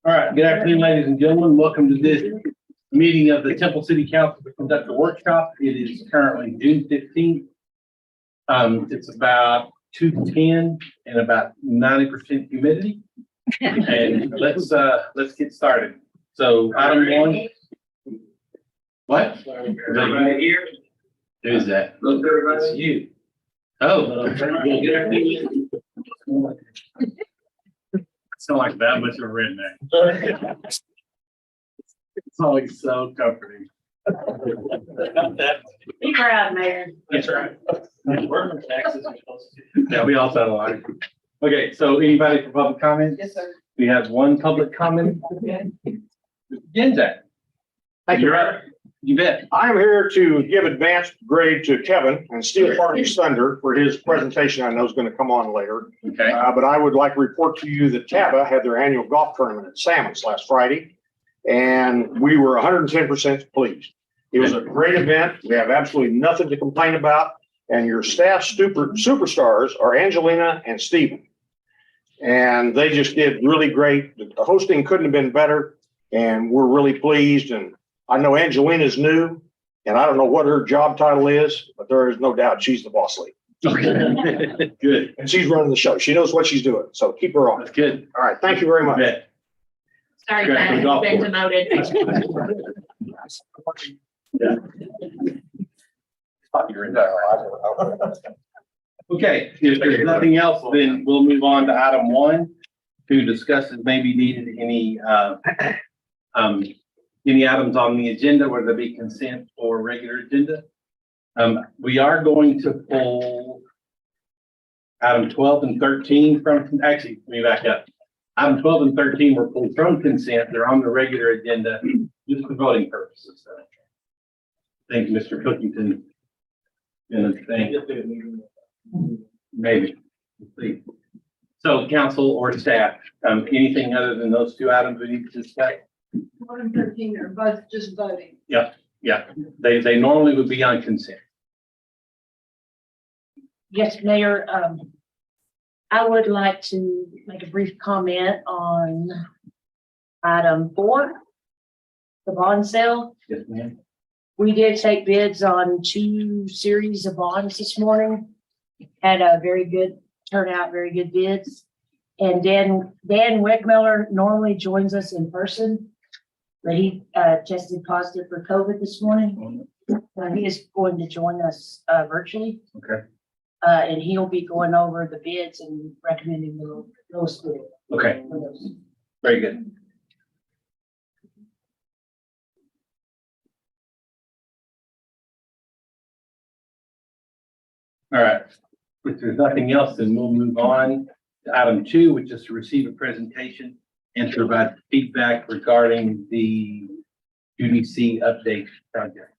All right, good afternoon, ladies and gentlemen. Welcome to this meeting of the Temple City Council to conduct a workshop. It is currently June 15th. It's about 2:10 and about 90% humidity. And let's get started. So item one. What? Everybody here? Who's that? Look, everybody. It's you. Oh. Sound like that much of a redneck. It's always so comforting. Be proud, Mayor. That's right. Yeah, we all sound alike. Okay, so anybody for public comment? Yes, sir. We have one public comment. Genzak. Thank you. You're right. You bet. I'm here to give advanced grade to Kevin and steal part of his thunder for his presentation I know is going to come on later. Okay. But I would like to report to you that TABA had their annual golf tournament at Salmons last Friday, and we were 110% pleased. It was a great event. We have absolutely nothing to complain about, and your staff superstars are Angelina and Steven. And they just did really great. The hosting couldn't have been better, and we're really pleased. And I know Angelina's new, and I don't know what her job title is, but there is no doubt she's the boss lady. Okay. Good. And she's running the show. She knows what she's doing. So keep her on. That's good. All right. Thank you very much. You bet. Sorry, Great. Mayor, Golf you've been course. demoted. Okay, if there's nothing else, then we'll move on to item one to discuss if maybe needed any items on the agenda, whether it be consent or regular agenda. We are going to pull item 12 and 13 from, actually, let me back up. Item 12 and 13 were pulled from consent. They're on the regular agenda just for voting purposes. So, thank you, Mr. Cookington. And thank you. Maybe. Please. So council or staff, anything other than those two items we need to discuss? 1 and 13 are both just voting. Yeah, they normally would be on consent. Yes, Mayor, I would like to make a brief comment on item 4, the bond sale. Yes, ma'am. We did take bids on 2 series of bonds this morning. Had a very good turnout, very good bids. And Dan Wegmiller normally joins us in person, but he tested positive for COVID this morning. He is going to join us virtually. Okay. And he'll be going over the bids and recommending the lowest bid Okay, for those. very good. All right, if there's nothing else, then we'll move on to item 2, which is to receive a presentation and to provide feedback regarding the UDC update project.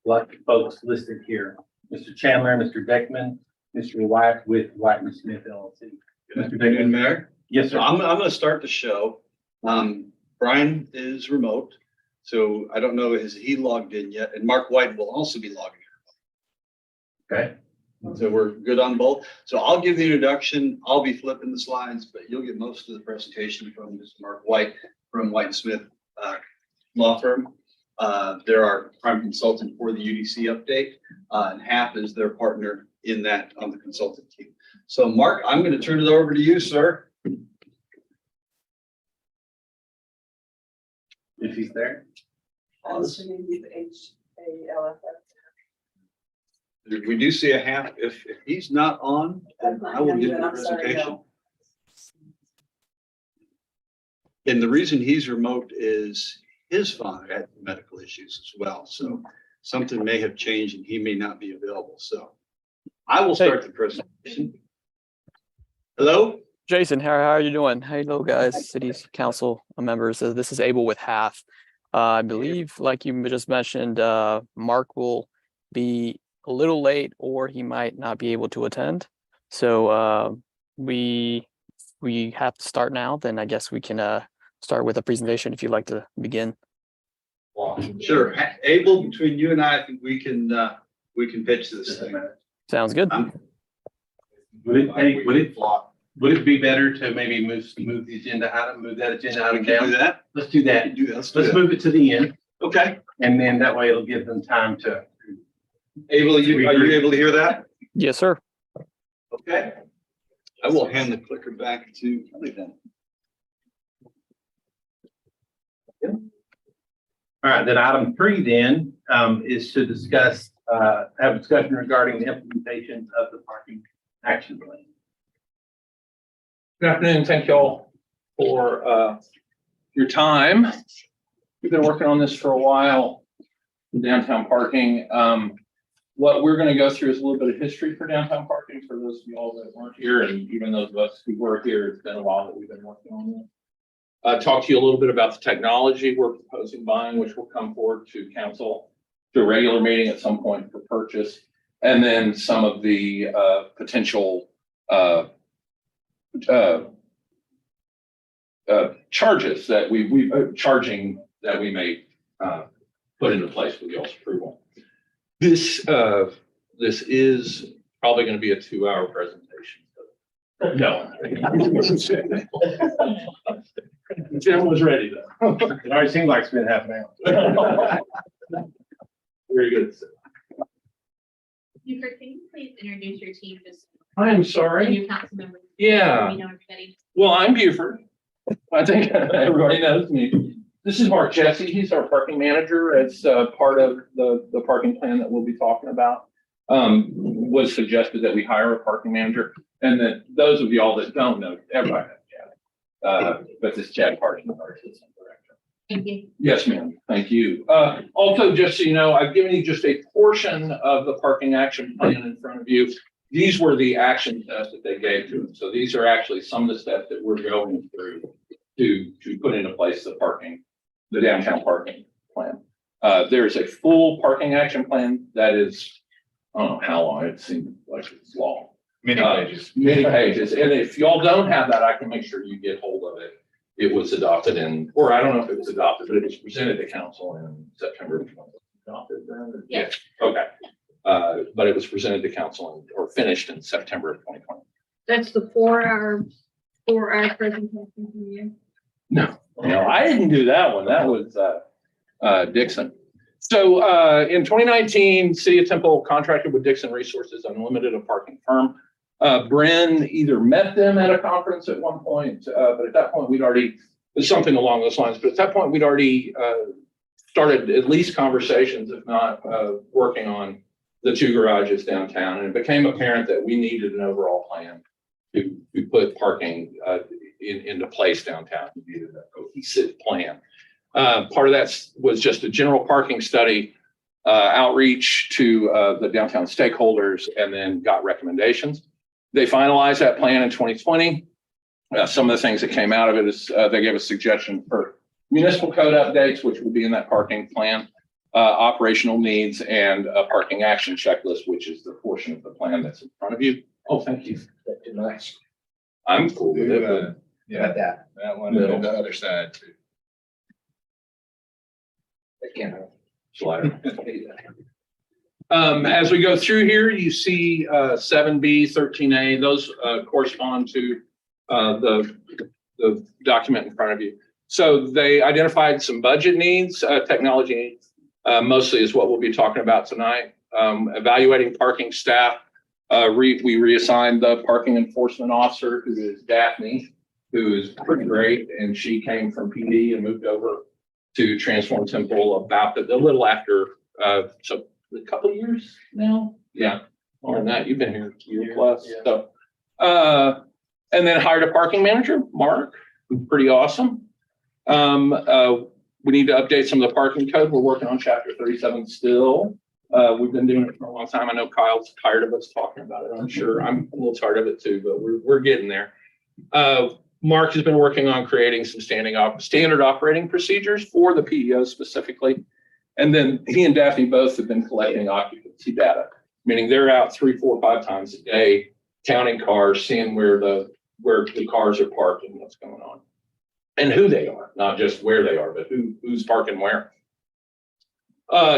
Lots of folks listed here. Mr. Chandler, Mr. Deckman, Mr. White with White and Smith LLC. Mr. Good Deckman. Mayor. Yes, So sir. I'm going to start the show. Brian is remote, so I don't know, has he logged in yet? And Mark White will also be logging Okay. in. So we're good on both. So I'll give the introduction. I'll be flipping the slides, but you'll get most of the presentation from Mr. Mark White from White and Smith law firm. They're our prime consultant for the UDC update, and HAP is their partner in that on the consultant team. So Mark, I'm going to turn it over to you, sir. If he's there. We do see a half. If he's not on, then I will give the presentation. And the reason he's remote is his father had medical issues as well. So something may have changed and he may not be available. So I will start the presentation. Hello? Jason, how are you doing? Hello, guys, city council members. This is Abel with HAF. I believe, like you just mentioned, Mark will be a little late or he might not be able to attend. So we have to start now. Then I guess we can start with a presentation if you'd like to begin. Sure. Abel, between you and I think we can pitch this thing. Sounds good. Would it would it be better to maybe move the agenda item, move that agenda We item can do down? that. Let's do that. Do that. Let's do Let's that. move it to the end, Okay. and then that way it'll give them time to. Able, are you able to hear that? Yes, sir. Okay. I will hand the clicker back to Kelly then. All right, then item 3 then, is to discuss, have a discussion regarding the implementation of the parking action plan. Good afternoon. Thank you all for your time. We've been working on this for a while, downtown parking. What we're going to go through is a little bit of history for downtown parking for those of you all that weren't here, and even those of us who were here. It's been a while that we've been working on this. Talk to you a little bit about the technology we're proposing buying, which will come forward to council to a regular meeting at some point for purchase, and then some of the potential charges that charging that we may put into place with y'all's approval. This is probably going to be a 2-hour presentation. No. Jim was ready though. It already seems like it's been half an hour. Very good. Buford, can you please introduce your team, just I'm and sorry. your council members? Yeah. We know everybody. Well, I'm Buford. I think everybody knows me. This is Mark Jesse. He's our parking manager. It's part of the parking plan that we'll be talking about. Was suggested that we hire a parking manager, and that those of y'all that don't know, everybody knows Chad. But this is Chad Parsons, our assistant director. Thank you. Yes, ma'am. Thank you. Also, just so you know, I've given you just a portion of the parking action plan in front of you. These were the action steps that they gave to us. So these are actually some of the steps that we're going through to put into place the downtown parking plan. There's a full parking action plan that is, I don't know how long, it seems like it's long. Many pages. Many pages. And if y'all don't have that, I can make sure you get hold of it. It was adopted or I don't know if it was adopted, but it was presented to council in September. Adopted then? Yes. Okay. But it was presented to council or finished in September of 2020. That's the 4-hour presentation from you. No, I didn't do that one. That was Dixon. So in 2019, City of Temple contracted with Dixon Resources Unlimited, a parking firm. Bren either met them at a conference at one point, but at that point we'd already, something along those lines, but at that point we'd already started at least conversations, if not working on the 2 garages downtown. And it became apparent that we needed an overall plan to put parking into place downtown. We needed a cohesive plan. Part of that was just a general parking study, outreach to the downtown stakeholders, and then got recommendations. They finalized that plan in 2020. Some of the things that came out of it is they gave a suggestion for municipal code updates, which will be in that parking plan, operational needs, and a parking action checklist, which is the portion of the plan that's in front of you. Oh, thank you. Nice. I'm cool with it. But Yeah, that one on the other side too. Again. slider. As we go through here, you see 7B, 13A, those correspond to the document in front of you. So they identified some budget needs, technology needs, mostly is what we'll be talking about tonight. Evaluating parking staff. We reassigned the parking enforcement officer, who is Daphne, who is pretty great, and she came from PD and moved over to Transform Temple about a little after, so a couple of years now. Yeah, more than that. You've been here a year plus. Yeah. So, and then hired a parking manager, Mark, who's pretty awesome. We need to update some of the parking code. We're working on chapter 37 still. We've been doing it for a long time. I know Kyle's tired of us talking about it. I'm sure I'm a little tired of it too, but we're getting there. Mark has been working on creating some standard operating procedures for the PEO specifically. And then he and Daphne both have been collecting occupancy data, meaning they're out 3, 4, 5 times a day, counting cars, seeing where the cars are parked and what's going on. And who they are, not just where they are, but who's parking where.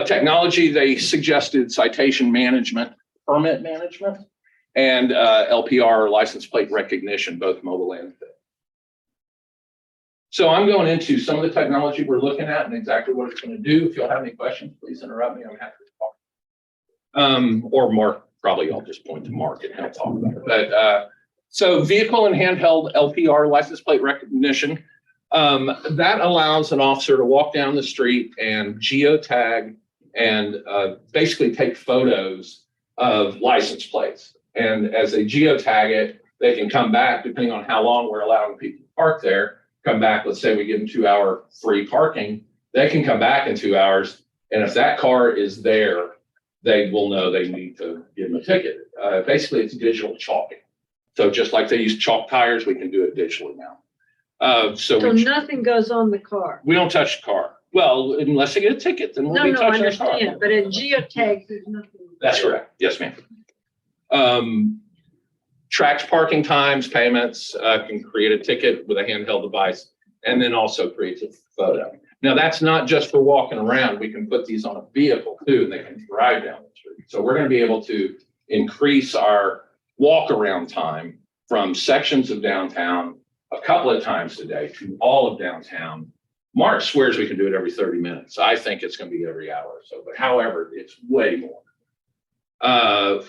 Technology, they suggested citation management, permit management. and LPR license plate recognition, both mobile and fixed. So I'm going into some of the technology we're looking at and exactly what it's going to do. If you'll have any questions, please interrupt me. I'm happy to talk. Or Mark, probably I'll just point to Mark and he'll talk about it. But so vehicle and handheld LPR license plate recognition, that allows an officer to walk down the street and geotag and basically take photos of license plates. And as they geotag it, they can come back, depending on how long we're allowing people to park there, come back, let's say we give them 2-hour free parking, they can come back in 2 hours. And if that car is there, they will know they need to give them a ticket. Basically, it's digital chalking. So just like they use chalk tires, we can do it digitally now. So nothing goes on the car? We don't touch the car. Well, unless they get a ticket, then we'll be No, I touching the car. understand, but in geotags, there's nothing. That's correct. Yes, ma'am. Tracks parking times, payments, can create a ticket with a handheld device, and then also creates a photo. Now, that's not just for walking around. We can put these on a vehicle too, and they can drive down the street. So we're going to be able to increase our walk around time from sections of downtown a couple of times a day to all of downtown. Mark swears we can do it every 30 minutes. I think it's going to be every hour or so, but however, it's way more.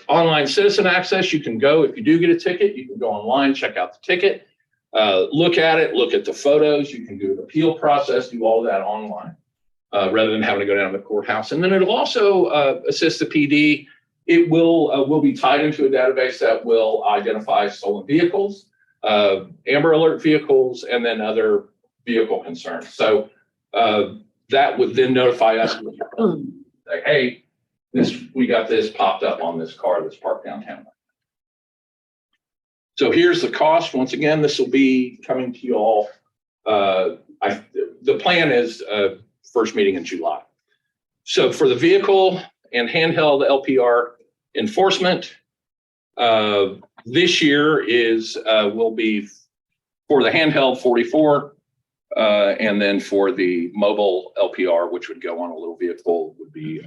Online citizen access, you can go, if you do get a ticket, you can go online, check out the ticket, look at it, look at the photos. You can do an appeal process, do all that online, rather than having to go down to the courthouse. And then it'll also assist the PD. It will be tied into a database that will identify stolen vehicles, Amber Alert vehicles, and then other vehicle concerns. So that would then notify us, like, hey, we got this popped up on this car that's parked downtown. So here's the cost. Once again, this will be coming to you all. The plan is first meeting in July. So for the vehicle and handheld LPR enforcement, this year will be for the handheld 44, and then for the mobile LPR, which would go on a little vehicle, would be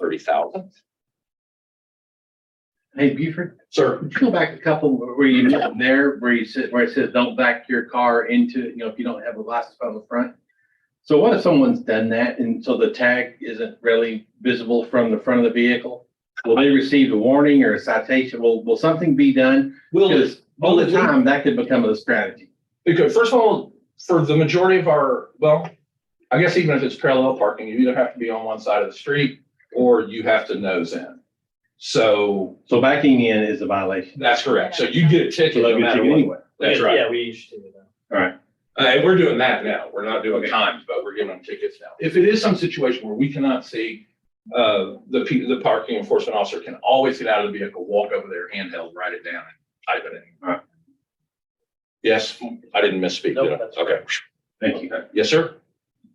30,000. Hey, Buford, Sir, would you go back a couple where you there, where it says don't back your car into, if you don't have a license on the front. So what if someone's done that and so the tag isn't really visible from the front of the vehicle? Will they receive a warning or a citation? Will something be done? Because over time, that could become a strategy. because first of all, for the majority of I guess even if it's parallel parking, you either have to be on one side of the street or you have to nose in. So So backing in is a violation. that's correct. So you get a ticket So no they'll get matter you what. anyway. That's right. Yeah, we used to do that. All right. And we're doing that now. We're not doing times, but we're giving them tickets now. If it is some situation where we cannot see, the parking enforcement officer can always get out of the vehicle, walk over there, handheld, write it down and type it in. All right. Yes, I didn't misspeak, Nope, did I? that's Okay. Thank you. Okay. Yes, sir?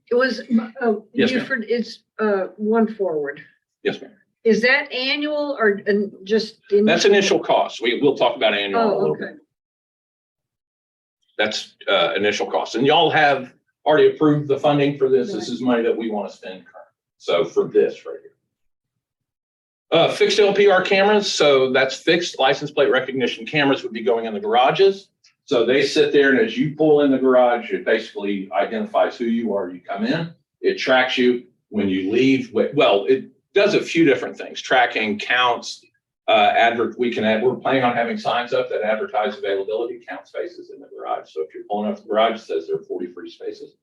It was, Yes, ma'am. Buford, it's one forward. Yes, ma'am. Is that annual or just? That's initial cost. We'll talk about annual in a Oh, little okay. bit. That's initial cost. And y'all have already approved the funding for this. This is money that we want to spend currently. So for this right here. Fixed LPR cameras. So that's fixed license plate recognition cameras would be going in the garages. So they sit there and as you pull in the garage, it basically identifies who you are. You come in, it tracks you when you leave. Well, it does a few different things, tracking, counts, we're planning on having signs up that advertise availability, count spaces in the garage. So if you're pulling up the garage, it says there are 40 free spaces.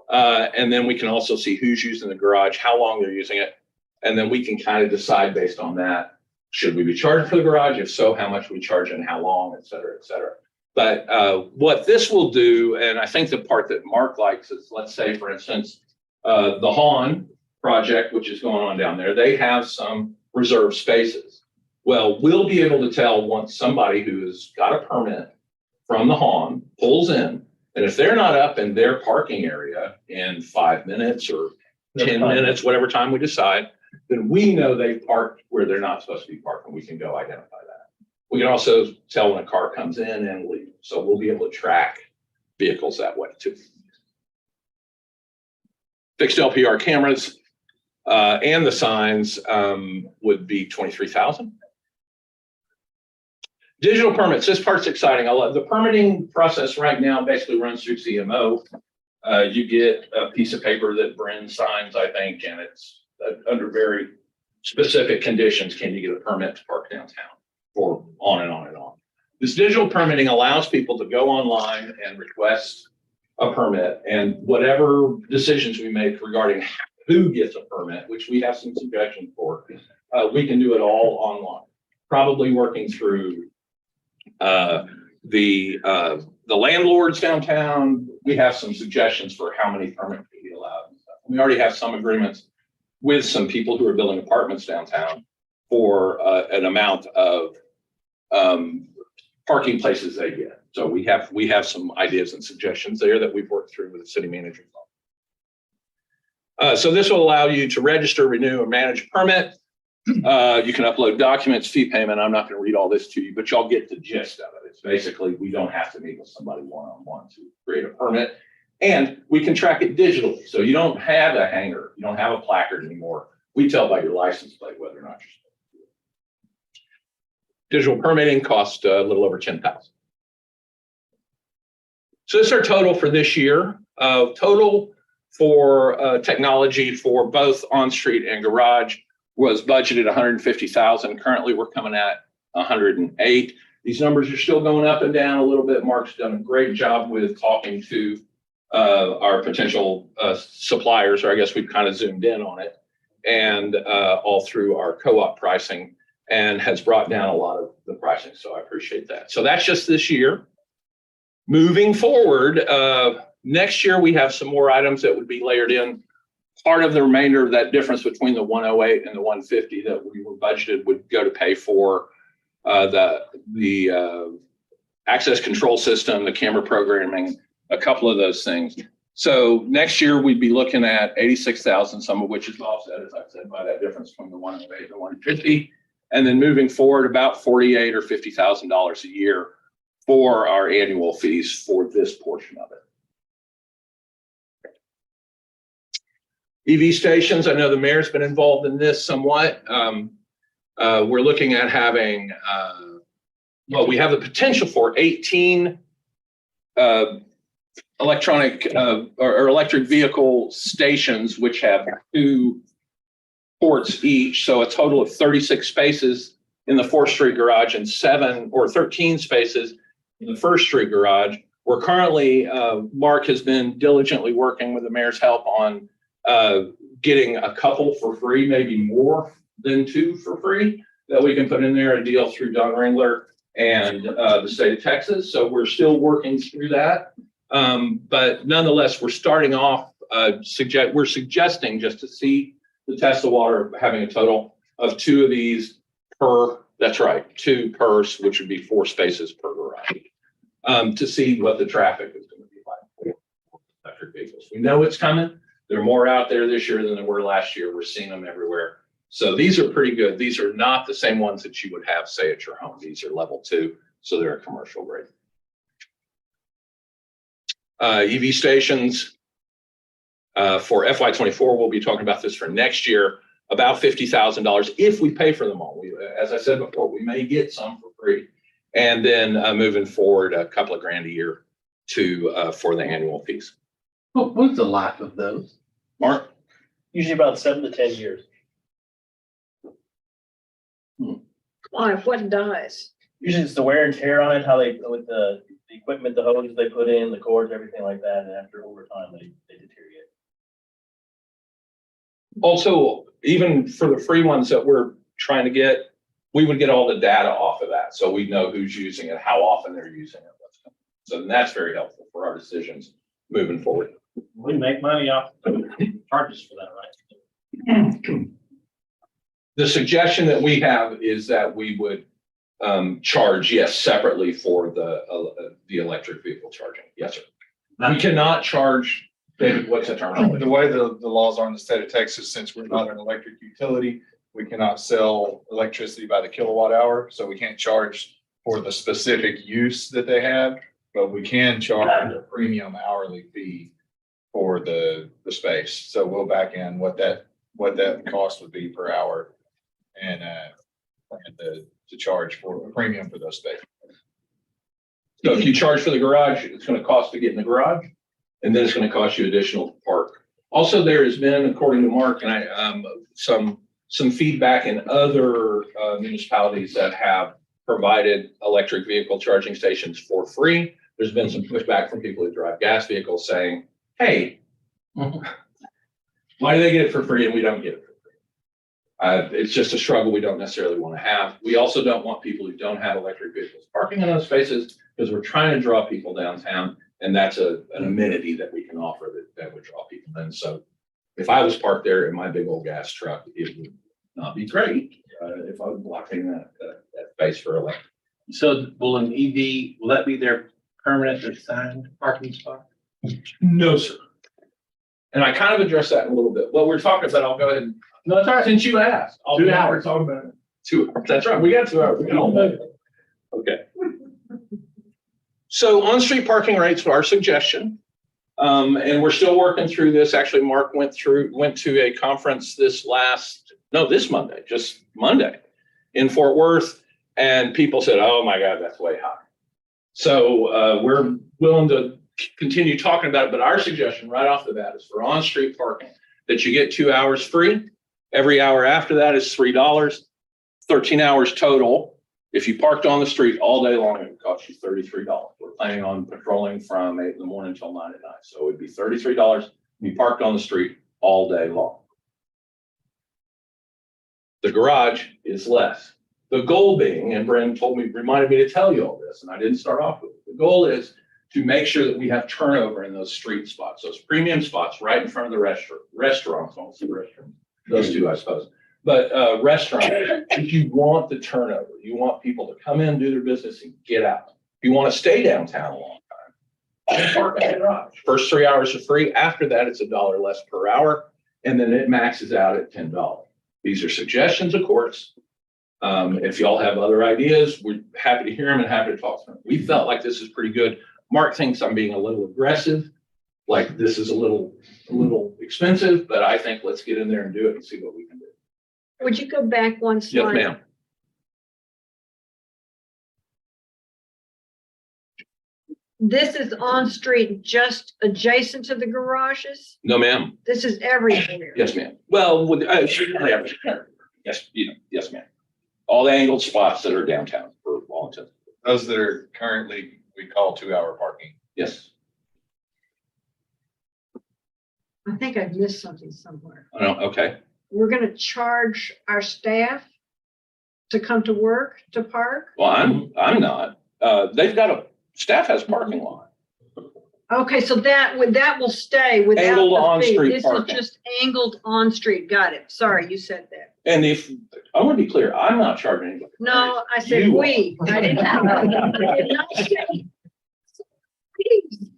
And then we can also see who's using the garage, how long they're using it. And then we can kind of decide based on that, should we be charging for the garage? If so, how much we charge and how long, et cetera, et cetera. But what this will do, and I think the part that Mark likes is, let's say, for instance, the HON project, which is going on down there, they have some reserved spaces. Well, we'll be able to tell once somebody who has got a permit from the HON pulls in, and if they're not up in their parking area in 5 minutes or 10 minutes, whatever time we decide, then we know they've parked where they're not supposed to be parked, and we can go identify that. We can also tell when a car comes in and leaves. So we'll be able to track vehicles that way too. Fixed LPR cameras and the signs would be 23,000. Digital permits, this part's exciting. I love the permitting process right now basically runs through CMO. You get a piece of paper that Bren signs, I think, and it's under very specific conditions, can you get a permit to park downtown, or on and on and on. This digital permitting allows people to go online and request a permit, and whatever decisions we make regarding who gets a permit, which we have some suggestions for, we can do it all online. Probably working through the landlords downtown. We have some suggestions for how many permits can be allowed. We already have some agreements with some people who are building apartments downtown for an amount of parking places they get. So we have some ideas and suggestions there that we've worked through with the city manager. So this will allow you to register, renew, and manage a permit. You can upload documents, fee payment. I'm not going to read all this to you, but y'all get the gist of it. It's basically, we don't have to meet with somebody one-on-one to create a permit, and we can track it digitally. So you don't have a hanger, you don't have a placard anymore. We tell by your license plate whether or not you're supposed to do it. Digital permitting costs a little over $10,000. So this is our total for this year. Total for technology for both on-street and garage was budgeted $150,000. Currently, we're coming at 108. These numbers are still going up and down a little bit. Mark's done a great job with talking to our potential suppliers, or I guess we've kind of zoomed in on it, and all through our co-op pricing, and has brought down a lot of the pricing. So I appreciate that. So that's just this year. Moving forward, next year we have some more items that would be layered in. Part of the remainder of that difference between the 108 and the 150 that we were budgeted would go to pay for the access control system, the camera programming, a couple of those things. So next year we'd be looking at 86,000, some of which is offset, as I said, by that difference between the 108 and the 150. And then moving forward, about $48,000 or $50,000 a year for our annual fees for this portion of it. EV stations, I know the mayor's been involved in this somewhat. We're looking at having, well, we have the potential for 18 electronic or electric vehicle stations, which have 2 ports each. So a total of 36 spaces in the 4th Street garage and 7 or 13 spaces in the 1st Street garage. We're currently, Mark has been diligently working with the mayor's help on getting a couple for free, maybe more than 2 for free that we can put in there, a deal through Don Ringler and the state of Texas. So we're still working through that. But nonetheless, we're starting off, we're suggesting, just to see the test the water, having a total of 2 of these per, that's right, 2 per, which would be 4 spaces per garage, to see what the traffic is going to be like for electric vehicles. We know it's coming. There are more out there this year than there were last year. We're seeing them everywhere. So these are pretty good. These are not the same ones that you would have, say, at your home. These are level 2, so they're a commercial grade. EV stations for FY24, we'll be talking about this for next year, about $50,000 if we pay for them all. As I said before, we may get some for free. And then moving forward, a couple of grand a year for the annual fees. What's the life of those? Mark? Usually about 7 to 10 years. Why, what dies? Usually it's the wear and tear on it, how they, with the equipment, the hoses they put in, the cords, everything like that, and after over time, they deteriorate. Also, even for the free ones that we're trying to get, we would get all the data off of that. So we know who's using it, how often they're using it. So that's very helpful for our decisions moving forward. We make money off charges for that, right? The suggestion that we have is that we would charge, yes, separately for the electric vehicle charging. Yes, sir. We cannot charge, David, what's the term? The way the laws are in the state of Texas, since we're not an electric utility, we cannot sell electricity by the kilowatt hour. So we can't charge for the specific use that they have, but we can charge a premium hourly fee for the space. So we'll back in what that cost would be per hour. And to charge for a premium for those spaces. So if you charge for the garage, it's going to cost to get in the garage, and then it's going to cost you additional to park. Also, there has been, according to Mark and I, some feedback in other municipalities that have provided electric vehicle charging stations for free. There's been some pushback from people who drive gas vehicles saying, hey, why do they get it for free and we don't get it for free? It's just a struggle we don't necessarily want to have. We also don't want people who don't have electric vehicles parking in those spaces because we're trying to draw people downtown, and that's an amenity that we can offer that would draw people in. So if I was parked there in my big old gas truck, it would not be great if I was blocking that space for electric. So will an EV, will that be their permanent assigned parking spot? No, sir. And I kind of addressed that in a little bit. What we're talking about, I'll go ahead and, No, it's all right. since you asked. I'll 2 be hours. talking about it. 2 hours. That's right. We got 2 hours. We can all do it. Okay. So on-street parking rates were our suggestion. And we're still working through this. Actually, Mark went to a conference this Monday, just Monday in Fort Worth. And people said, oh my God, that's way high. So we're willing to continue talking about it. But our suggestion right off the bat is for on-street parking that you get 2 hours free. Every hour after that is $3, 13 hours total. If you parked on the street all day long, it would cost you $33. We're planning on patrolling from 8 in the morning until 9 at night. So it would be $33 if you parked on the street all day long. The garage is less. The goal being, and Brandon reminded me to tell you all this, and I didn't start off with it. The goal is to make sure that we have turnover in those street spots, those premium spots right in front of the restaurants, almost the restaurant, those two, I suppose. But restaurants, if you want the turnover, you want people to come in, do their business and get out. If you want to stay downtown a long time, park in the garage. First 3 hours are free. After that, it's $1 less per hour. And then it maxes out at $10. These are suggestions, of course. If y'all have other ideas, we're happy to hear them and happy to talk to them. We felt like this is pretty good. Mark thinks I'm being a little aggressive, like this is a little expensive, but I think let's get in there and do it and see what we can do. Would you go back one Yes, slide? ma'am. This is on street, just adjacent to the garages? No, ma'am. This is everywhere? Yes, ma'am. Well, yes, ma'am. All the angled spots that are downtown for all intents. Those that are currently, we call 2 hour parking. Yes. I think I've missed something somewhere. Oh, okay. We're gonna charge our staff to come to work, to park? Well, I'm not. Staff has parking lot. Okay, so that will stay without Angled the fee. on-street This is parking. just angled on street. Got it. Sorry, you said that. And I want to be clear, I'm not charging anybody. No, I said You are. we. I didn't I did not say. Please.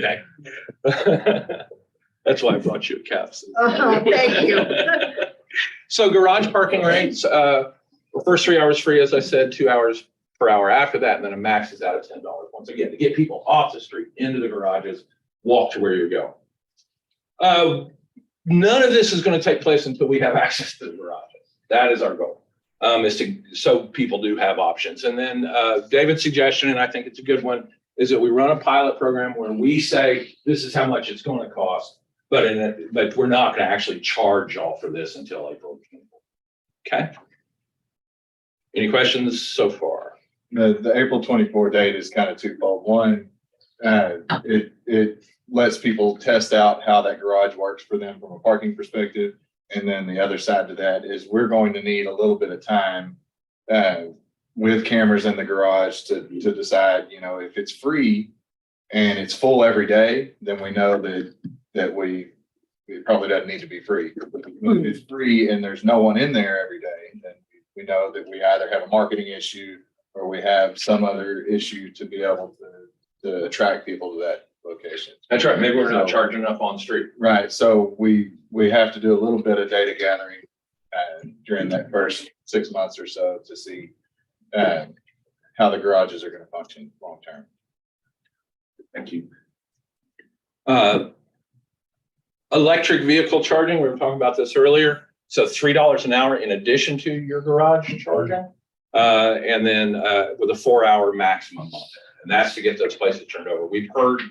Okay. That's why I brought you a caps. Thank you. So garage parking rates, the first 3 hours free, as I said, 2 hours per hour after that, and then it maxes out at $10. Once again, to get people off the street, into the garages, walk to where you're going. None of this is going to take place until we have access to the garages. That is our goal, so people do have options. And then David's suggestion, and I think it's a good one, is that we run a pilot program where we say, this is how much it's going to cost, but we're not going to actually charge y'all for this until April 24th. Okay? Any questions so far? The April 24 date is kind of twofold. One, it lets people test out how that garage works for them from a parking perspective. And then the other side to that is we're going to need a little bit of time with cameras in the garage to decide, if it's free and it's full every day, then we know that it probably doesn't need to be free. If it's free and there's no one in there every day, then we know that we either have a marketing issue or we have some other issue to be able to attract people to that location. That's right. Maybe we're not charging enough on the street. Right. So we have to do a little bit of data gathering during that first 6 months or so to see how the garages are going to function long term. Thank you. Electric vehicle charging, we were talking about this earlier. So $3 an hour in addition to your garage charging. And then with a 4-hour maximum on there. And that's to get those places turned over. We've heard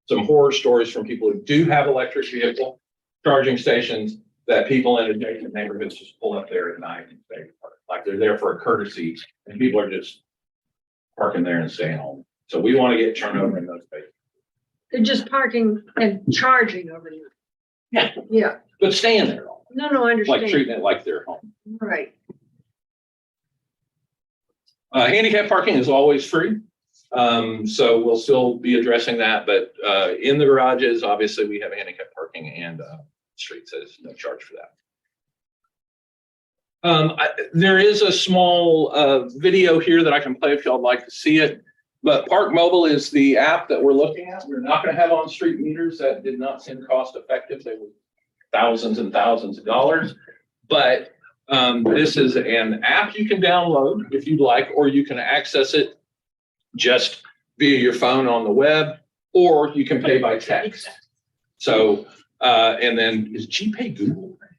some horror stories from people who do have electric vehicle charging stations that people in adjacent neighborhoods just pull up there at night and stay parked. Like they're there for a courtesy and people are just parking there and staying home. So we want to get turned over in those spaces. They're just parking and charging over there. Yeah. Yeah. But staying there, No, I like understand. treating it like their home. Right. Handicap parking is always free. So we'll still be addressing that, but in the garages, obviously we have handicap parking and streets, there's no charge for that. There is a small video here that I can play if y'all like to see it. But Park Mobile is the app that we're looking at. We're not going to have on-street meters. That did not seem cost effective. They were thousands and thousands of dollars. But this is an app you can download if you'd like, or you can access it just via your phone on the web, or you can pay by text. So, and then is GPay Google Pay?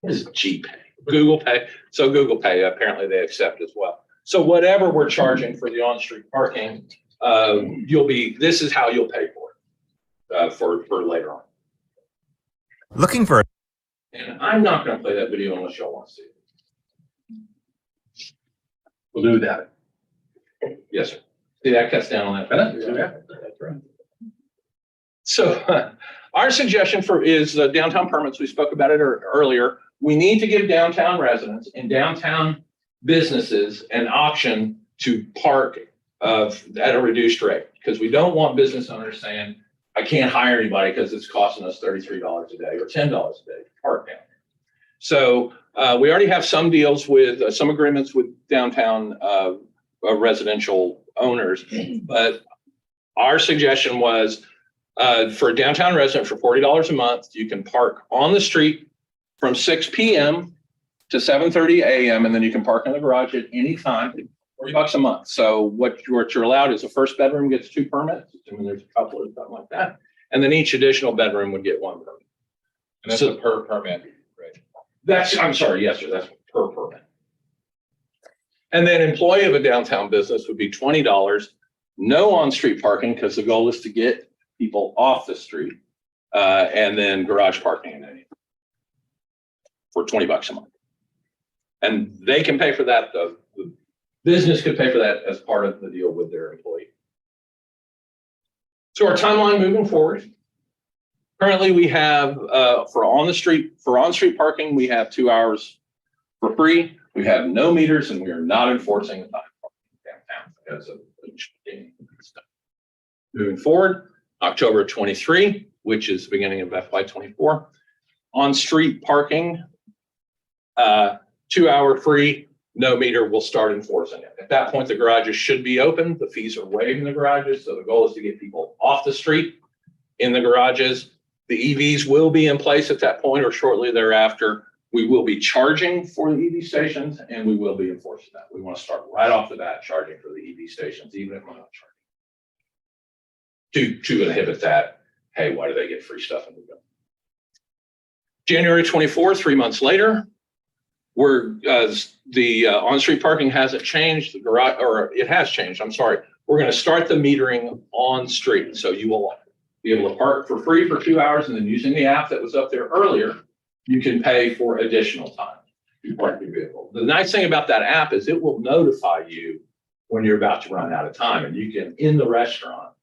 What is GPay? Google Pay. So Google Pay, apparently they accept as well. So whatever we're charging for the on-street parking, this is how you'll pay for it for later on. Looking for And I'm not going to play that video unless y'all want to see it. We'll do that. Yes, sir. See, that cuts down on that. Yeah. That's right. So our suggestion is downtown permits. We spoke about it earlier. We need to give downtown residents and downtown businesses an option to park at a reduced rate, because we don't want business owners saying, I can't hire anybody because it's costing us $33 a day or $10 a day to park down. So we already have some deals with some agreements with downtown residential owners, but our suggestion was for a downtown resident for $40 a month, you can park on the street from 6 p.m. to 7:30 a.m. and then you can park in the garage at any time, $40 a month. So what you're allowed is a first bedroom gets 2 permits, assuming there's a couple or something like that, and then each additional bedroom would get 1 permit. And that's a per permit, right? I'm sorry, yes, sir, that's per permit. And then employee of a downtown business would be $20, no on-street parking, because the goal is to get people off the street, and then garage parking in any for $20 a month. And they can pay for that, the business could pay for that as part of the deal with their employee. So our timeline moving forward. Currently, we have for on-street parking, we have 2 hours for free. We have no meters, and we are not enforcing the time downtown because of stuff. Moving forward, October 23, which is the beginning of FY24, on-street parking, 2 hour free, no meter. Will start enforcing it. At that point, the garages should be open. The fees are waived in the garages, so the goal is to get people off the street in the garages. The EVs will be in place at that point or shortly thereafter. We will be charging for the EV stations, and we will be enforcing that. We want to start right off the bat charging for the EV stations, even if we're not charging. To inhibit that, hey, why do they get free stuff and we don't? January 24, 3 months later, the on-street parking hasn't changed. The garage, or it has changed. I'm sorry. We're going to start the metering on street, so you will be able to park for free for 2 hours, and then using the app that was up there earlier, you can pay for additional time to park your vehicle. The nice thing about that app is it will notify you when you're about to run out of time, and you can, in the restaurant,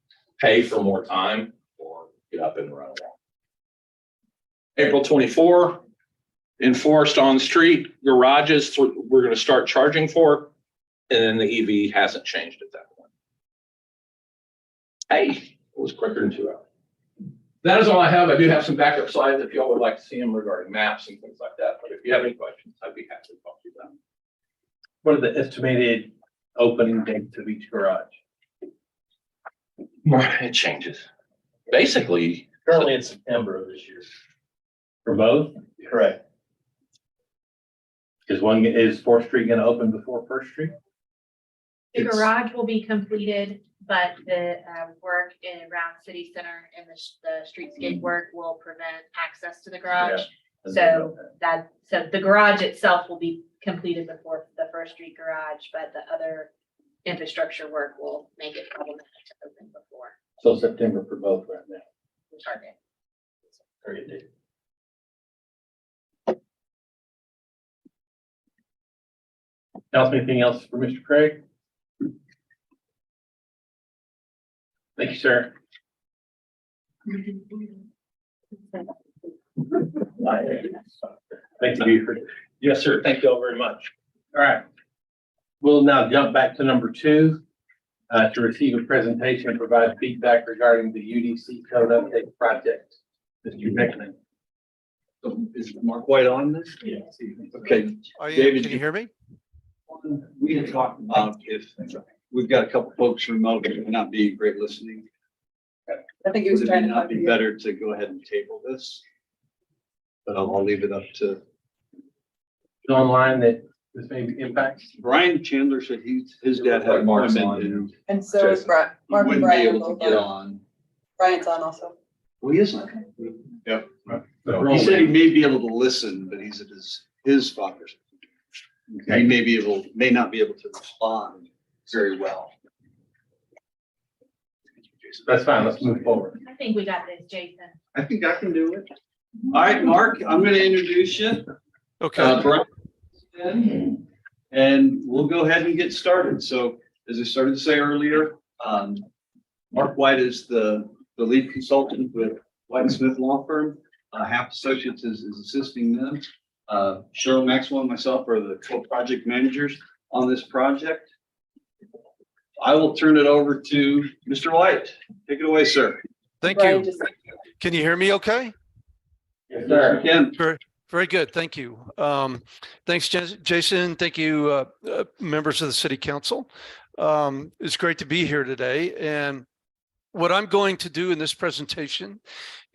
pay for more time or get up and run along. April 24, enforced on street garages, we're going to start charging for, and then the EV hasn't changed at that point. Hey, it was quicker than 2 hours. That is all I have. I do have some backup slides if y'all would like to see them regarding maps and things like that. But if you have any questions, I'd be happy to talk to you about them. What are the estimated opening dates of each garage? It changes. Basically, Currently, it's September of this year. For both? Correct. Is 4th Street going to open before First Street? The garage will be completed, but the work around city center and the streetscape work will prevent access to the garage. So so the garage itself will be completed before the First Street garage, but the other infrastructure work will make it problematic to open before So September for both right now. the target. Very good. Anything else for Mr. Craig? Thank you, sir. Thank you, Buford. Yes, sir. Thank you all very much. All right. We'll now jump back to number 2, to receive a presentation and provide feedback regarding the UDC code update project. Mr. Beckman. So is Mark White on this? Yes. Okay, Are you, David, can you hear me? we had talked about if we've got a couple folks remote that may not be great listening. I think Would it not be better to go ahead and table this? But I'll leave it up to Online that this may impact. Brian Chandler said his dad had an Mark's appointment on. and And so is Brian. he Mark and wouldn't be Brian are able to both get on. on. Brian's on also. Well, he is on. Yep. He said he may be able to listen, but he's at his father's. He may not be able to respond very well. That's fine. Let's move forward. I think we got this, Jason. I think I can do it. All right, Mark, I'm gonna introduce you. Okay. Brian, and we'll go ahead and get started. So as I started to say earlier, Mark White is the lead consultant with White and Smith Law Firm. Half Associates is assisting them. Cheryl Maxwell and myself are the co-project managers on this project. I will turn it over to Mr. White. Take it away, sir. Thank Brian you. just- Can you hear me okay? Yes, sir. Ken. Very good. Thank you. Thanks, Jason. Thank you, members of the City Council. It's great to be here today. And what I'm going to do in this presentation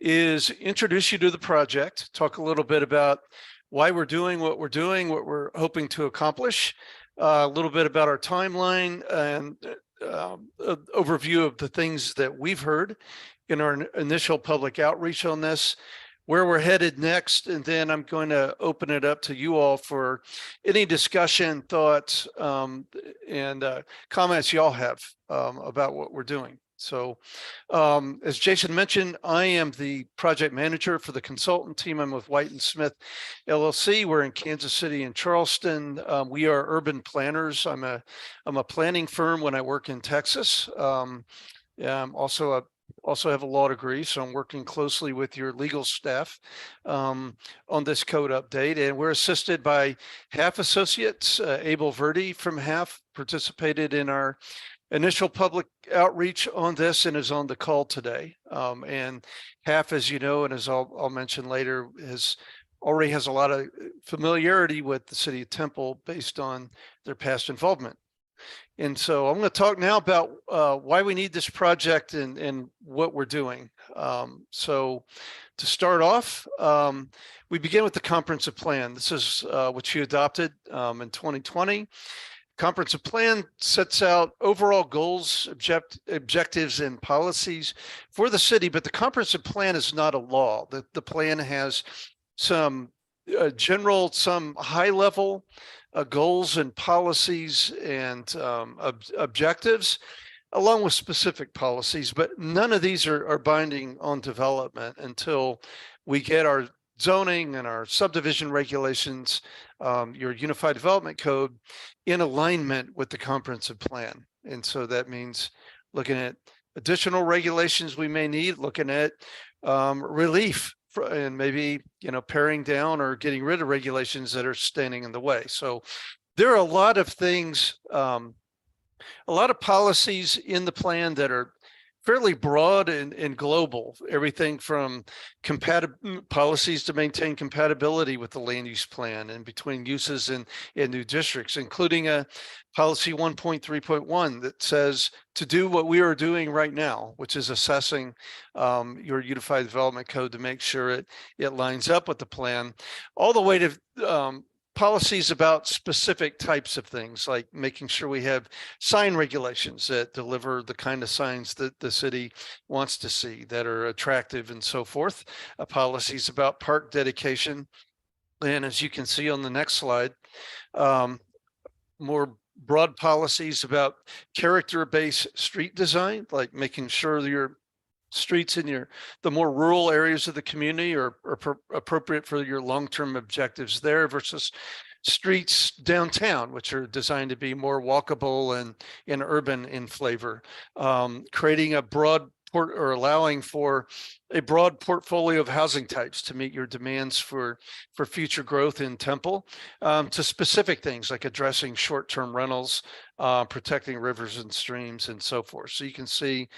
is introduce you to the project, talk a little bit about why we're doing, what we're hoping to accomplish, a little bit about our timeline, and overview of the things that we've heard in our initial public outreach on this, where we're headed next, and then I'm going to open it up to you all for any discussion, thoughts, and comments y'all have about what we're doing. So as Jason mentioned, I am the project manager for the consultant team. I'm with White and Smith LLC. We're in Kansas City and Charleston. We are urban planners. I'm a planning firm when I work in Texas. I'm also have a law degree, so I'm working closely with your legal staff on this code update. And we're assisted by Half Associates. Abel Verdi from Half participated in our initial public outreach on this and is on the call today. And Half, as you know, and as I'll mention later, already has a lot of familiarity with the city of Temple based on their past involvement. And so I'm going to talk now about why we need this project and what we're doing. So to start off, we begin with the comprehensive plan. This is what you adopted in 2020. Comprehensive plan sets out overall goals, objectives, and policies for the city, but the comprehensive plan is not a law. The plan has some general, some high level goals and policies and objectives, along with specific policies, but none of these are binding on development until we get our zoning and our subdivision regulations, your Unified Development Code, in alignment with the comprehensive plan. And so that means looking at additional regulations we may need, looking at relief, and maybe, paring down or getting rid of regulations that are standing in the way. So there are a lot of things, a lot of policies in the plan that are fairly broad and global, everything from policies to maintain compatibility with the land use plan and between uses and new districts, including a policy 1.3.1 that says to do what we are doing right now, which is assessing your Unified Development Code to make sure it lines up with the plan, all the way to policies about specific types of things, like making sure we have sign regulations that deliver the kind of signs that the city wants to see that are attractive and so forth. Policies about park dedication. And as you can see on the next slide, more broad policies about character-based street design, like making sure your streets in the more rural areas of the community are appropriate for your long-term objectives there versus streets downtown, which are designed to be more walkable and urban in flavor. Creating a broad or allowing for a broad portfolio of housing types to meet your demands for future growth in Temple, to specific things like addressing short-term rentals, protecting rivers and streams and so forth. So you can see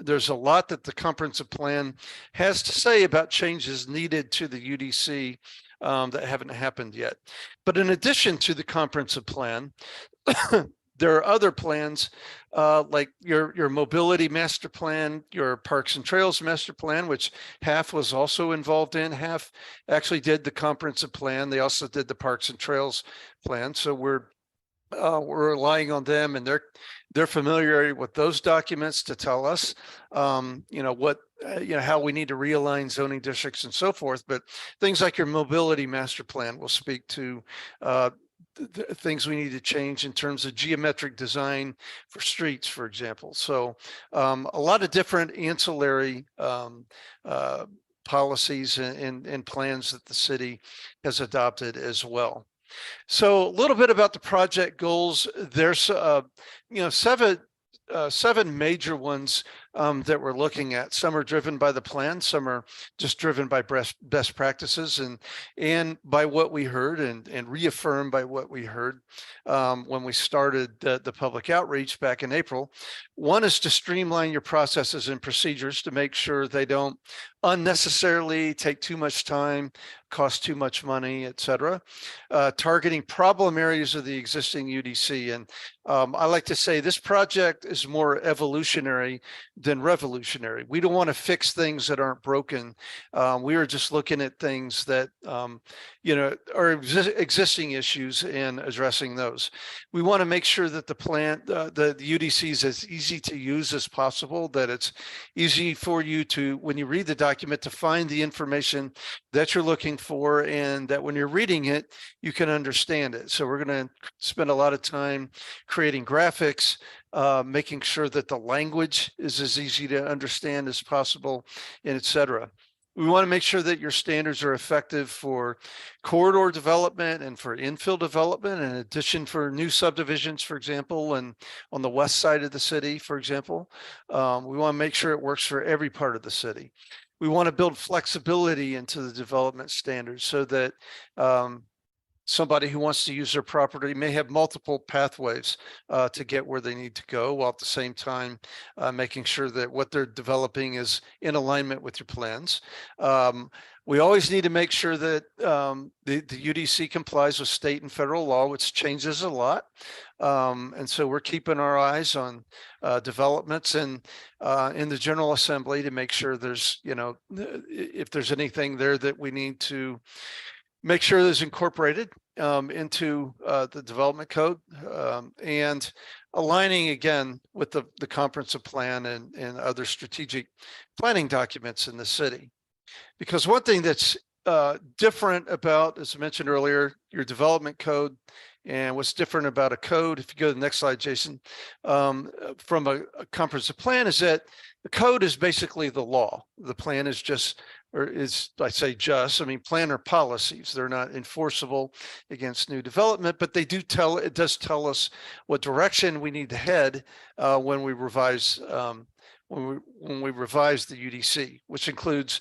there's a lot that the comprehensive plan has to say about changes needed to the UDC that haven't happened yet. But in addition to the comprehensive plan, there are other plans like your mobility master plan, your parks and trails master plan, which HAF was also involved in. HAF actually did the comprehensive plan. They also did the parks and trails plan. So we're relying on them and their familiarity with those documents to tell us, how we need to realign zoning districts and so forth. But things like your mobility master plan will speak to things we need to change in terms of geometric design for streets, for example. So a lot of different ancillary policies and plans that the city has adopted as well. So a little bit about the project goals. There's seven major ones that we're looking at. Some are driven by the plan, some are just driven by best practices and by what we heard and reaffirmed by what we heard when we started the public outreach back in April. One is to streamline your processes and procedures to make sure they don't unnecessarily take too much time, cost too much money, et cetera. Targeting problem areas of the existing UDC. And I like to say this project is more evolutionary than revolutionary. We don't want to fix things that aren't broken. We are just looking at things that, are existing issues and addressing those. We want to make sure that the plan, the UDC is as easy to use as possible, that it's easy for you to, when you read the document, to find the information that you're looking for, and that when you're reading it, you can understand it. So we're going to spend a lot of time creating graphics, making sure that the language is as easy to understand as possible, and et cetera. We want to make sure that your standards are effective for corridor development and for infill development, in addition for new subdivisions, for example, and on the west side of the city, for example. We want to make sure it works for every part of the city. We want to build flexibility into the development standards so that somebody who wants to use their property may have multiple pathways to get where they need to go, while at the same time making sure that what they're developing is in alignment with your plans. We always need to make sure that the UDC complies with state and federal law, which changes a lot. And so we're keeping our eyes on developments and in the General Assembly to make sure there's, if there's anything there that we need to make sure that's incorporated into the development code, and aligning again with the comprehensive plan and other strategic planning documents in the city. Because one thing that's different about, as I mentioned earlier, your development code, and what's different about a code, if you go to the next slide, Jason, from a comprehensive plan, is that the code is basically the law. The plan is just, plan or policies. They're not enforceable against new development, but it does tell us what direction we need to head when we revise when we revise the UDC, which includes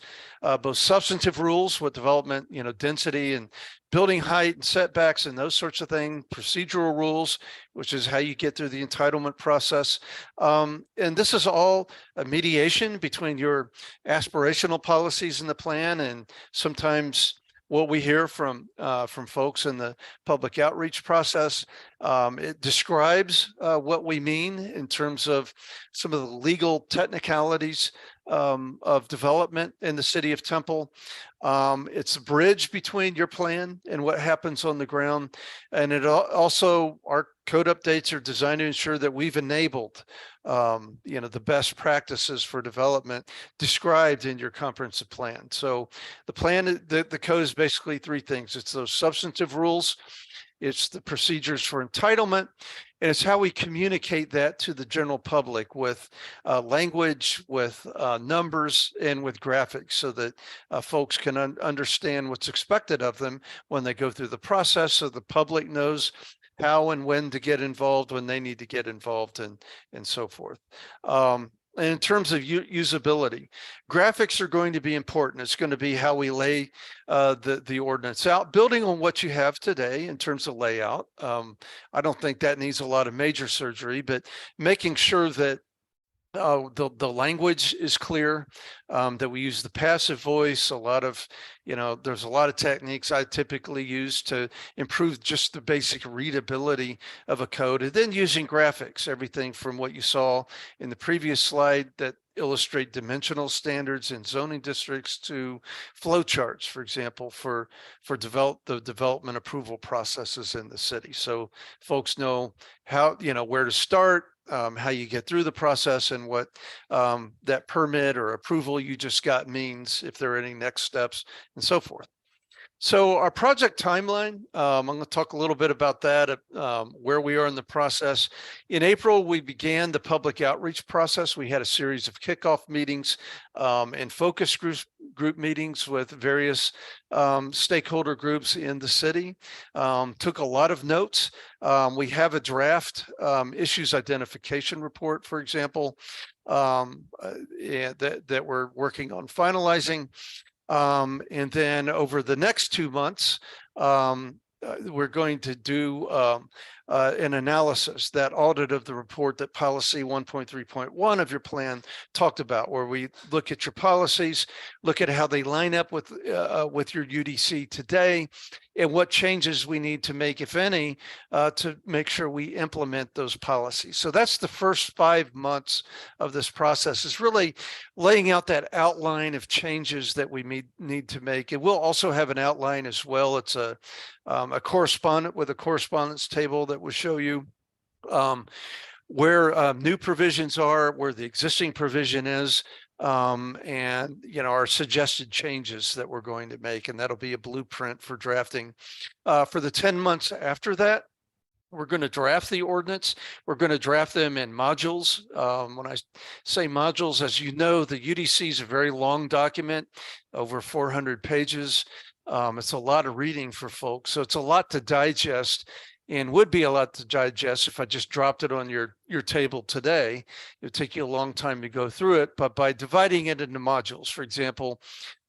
both substantive rules with development, density and building height and setbacks and those sorts of things, procedural rules, which is how you get through the entitlement process. And this is all a mediation between your aspirational policies in the plan and sometimes what we hear from folks in the public outreach process. It describes what we mean in terms of some of the legal technicalities of development in the city of Temple. It's a bridge between your plan and what happens on the ground. And it also, our code updates are designed to ensure that we've enabled, the best practices for development described in your comprehensive plan. So the plan, the code is basically three things. It's those substantive rules, it's the procedures for entitlement, and it's how we communicate that to the general public with language, with numbers, and with graphics so that folks can understand what's expected of them when they go through the process, so the public knows how and when to get involved, when they need to get involved, and so forth. And in terms of usability, graphics are going to be important. It's going to be how we lay the ordinance out, building on what you have today in terms of layout. I don't think that needs a lot of major surgery, but making sure that the language is clear, that we use the passive voice. A lot of, there's a lot of techniques I typically use to improve just the basic readability of a code, and then using graphics, everything from what you saw in the previous slide that illustrate dimensional standards in zoning districts to flow charts, for example, for the development approval processes in the city. So folks know how, where to start, how you get through the process, and what that permit or approval you just got means, if there are any next steps, and so forth. So our project timeline, I'm going to talk a little bit about that, where we are in the process. In April, we began the public outreach process. We had a series of kickoff meetings and focus group meetings with various stakeholder groups in the city. Took a lot of notes. We have a draft issues identification report, for example, that we're working on finalizing. And then over the next 2 months, we're going to do an analysis, that audit of the report that policy 1.3.1 of your plan talked about, where we look at your policies, look at how they line up with your UDC today, and what changes we need to make, if any, to make sure we implement those policies. So that's the first 5 months of this process, is really laying out that outline of changes that we need to make. And we'll also have an outline as well. It's a correspondent with a correspondence table that will show you where new provisions are, where the existing provision is, and our suggested changes that we're going to make, and that'll be a blueprint for drafting. For the 10 months after that, we're going to draft the ordinance. We're going to draft them in modules. When I say modules, as you know, the UDC is a very long document, over 400 pages. It's a lot of reading for folks, so it's a lot to digest, and would be a lot to digest if I just dropped it on your table today. It would take you a long time to go through it, but by dividing it into modules, for example,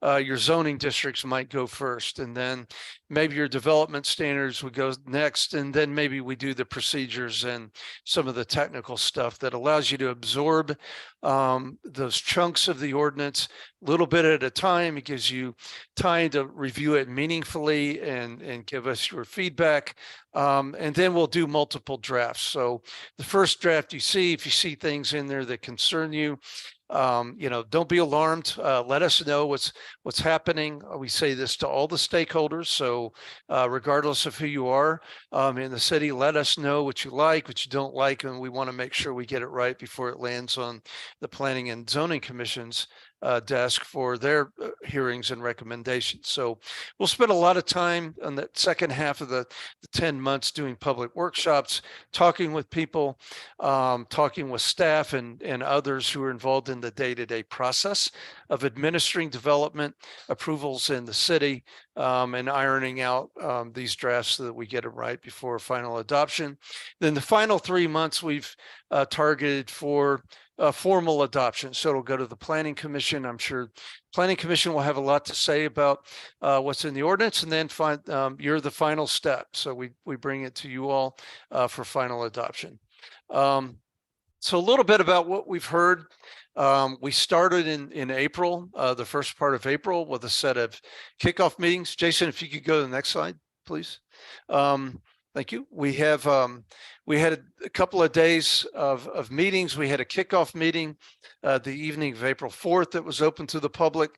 your zoning districts might go first, and then maybe your development standards would go next, and then maybe we do the procedures and some of the technical stuff that allows you to absorb those chunks of the ordinance a little bit at a time. It gives you time to review it meaningfully and give us your feedback. And then we'll do multiple drafts. So the first draft you see, if you see things in there that concern you, don't be alarmed. Let us know what's happening. We say this to all the stakeholders. So regardless of who you are in the city, let us know what you like, what you don't like, and we want to make sure we get it right before it lands on the Planning and Zoning Commission's desk for their hearings and recommendations. So we'll spend a lot of time on that second half of the 10 months doing public workshops, talking with people, talking with staff and others who are involved in the day-to-day process of administering development approvals in the city, and ironing out these drafts so that we get it right before final adoption. Then the final 3 months we've targeted for formal adoption. So it'll go to the Planning Commission. I'm sure Planning Commission will have a lot to say about what's in the ordinance, and then you're the final step. So we bring it to you all for final adoption. So a little bit about what we've heard We started in April, the first part of April, with a set of kickoff meetings. Jason, if you could go to the next slide, please. Thank you. We had a couple of days of meetings. We had a kickoff meeting the evening of April 4th that was open to the public.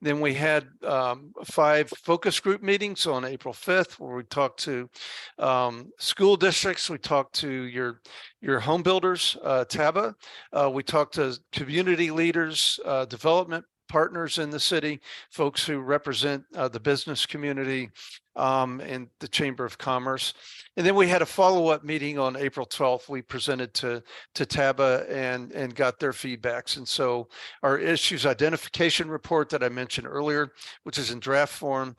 Then we had 5 focus group meetings on April 5th, where we talked to school districts. We talked to your home builders, TABA. We talked to community leaders, development partners in the city, folks who represent the business community and the Chamber of Commerce. And then we had a follow-up meeting on April 12th. We presented to TABA and got their feedbacks. And so our issues identification report that I mentioned earlier, which is in draft form,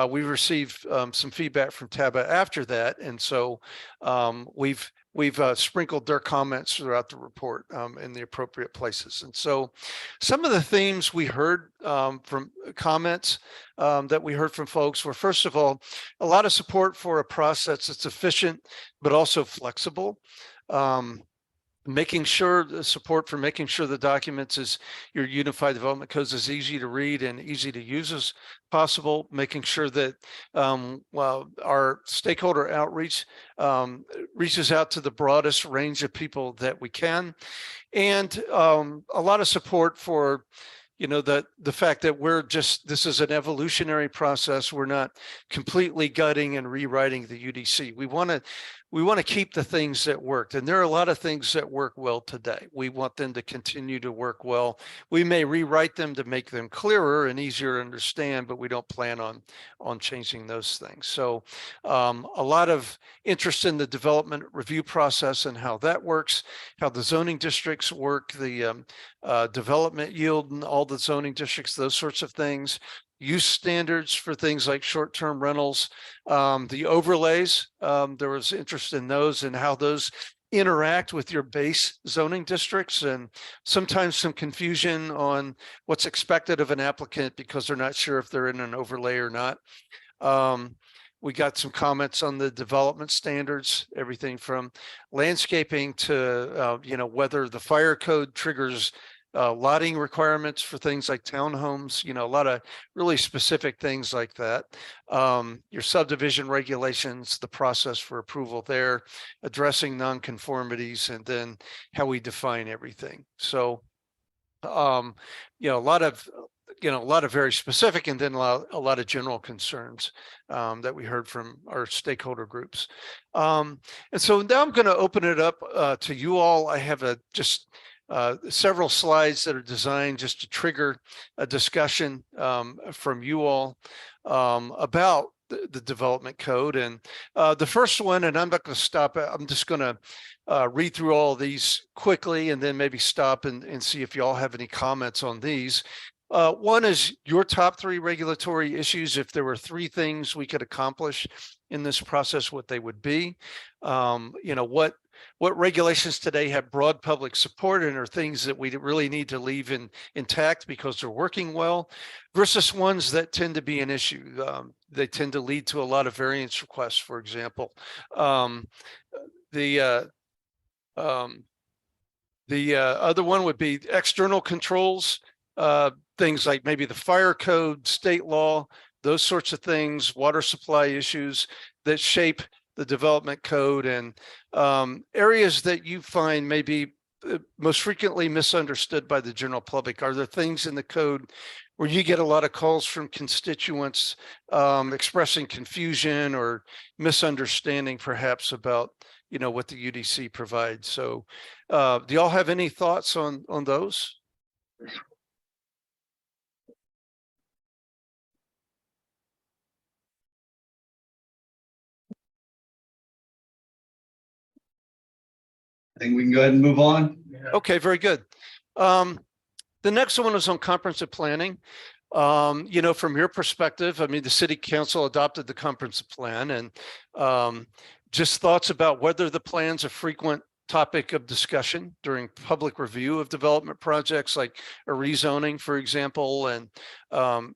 we received some feedback from TABA after that. And so we've sprinkled their comments throughout the report in the appropriate places. And so some of the themes we heard from comments that we heard from folks were, first of all, a lot of support for a process that's efficient, but also flexible. Making sure the support for making sure the documents is your unified development codes is easy to read and easy to use as possible, making sure that our stakeholder outreach reaches out to the broadest range of people that we can, and a lot of support for the fact that this is an evolutionary process. We're not completely gutting and rewriting the UDC. We want to keep the things that worked, and there are a lot of things that work well today. We want them to continue to work well. We may rewrite them to make them clearer and easier to understand, but we don't plan on changing those things. So a lot of interest in the development review process and how that works, how the zoning districts work, the development yield and all the zoning districts, those sorts of things. Use standards for things like short-term rentals, the overlays. There was interest in those and how those interact with your base zoning districts, and sometimes some confusion on what's expected of an applicant because they're not sure if they're in an overlay or not. We got some comments on the development standards, everything from landscaping to whether the fire code triggers lotting requirements for things like townhomes, a lot of really specific things like that. Your subdivision regulations, the process for approval there, addressing nonconformities, and then how we define everything. So, a lot of very specific, and then a lot of general concerns that we heard from our stakeholder groups. And so now I'm going to open it up to you all. I have several slides that are designed just to trigger a discussion from you all about the development code. And the first one, and I'm not going to stop it, I'm just going to read through all of these quickly and then maybe stop and see if you all have any comments on these. One is your top 3 regulatory issues. If there were 3 things we could accomplish in this process, what they would be. What regulations today have broad public support and are things that we really need to leave intact because they're working well, versus ones that tend to be an issue. They tend to lead to a lot of variance requests, for example. The other one would be external controls, things like maybe the fire code, state law, those sorts of things, water supply issues that shape the development code, and areas that you find may be most frequently misunderstood by the general public. Are there things in the code where you get a lot of calls from constituents expressing confusion or misunderstanding perhaps about what the UDC provides? So do y'all have any thoughts on those? I think we can go ahead and move on. Okay, very good. The next one is on comprehensive planning. From your perspective, I mean, the city council adopted the comprehensive plan, and just thoughts about whether the plan's a frequent topic of discussion during public review of development projects like a rezoning, for example, and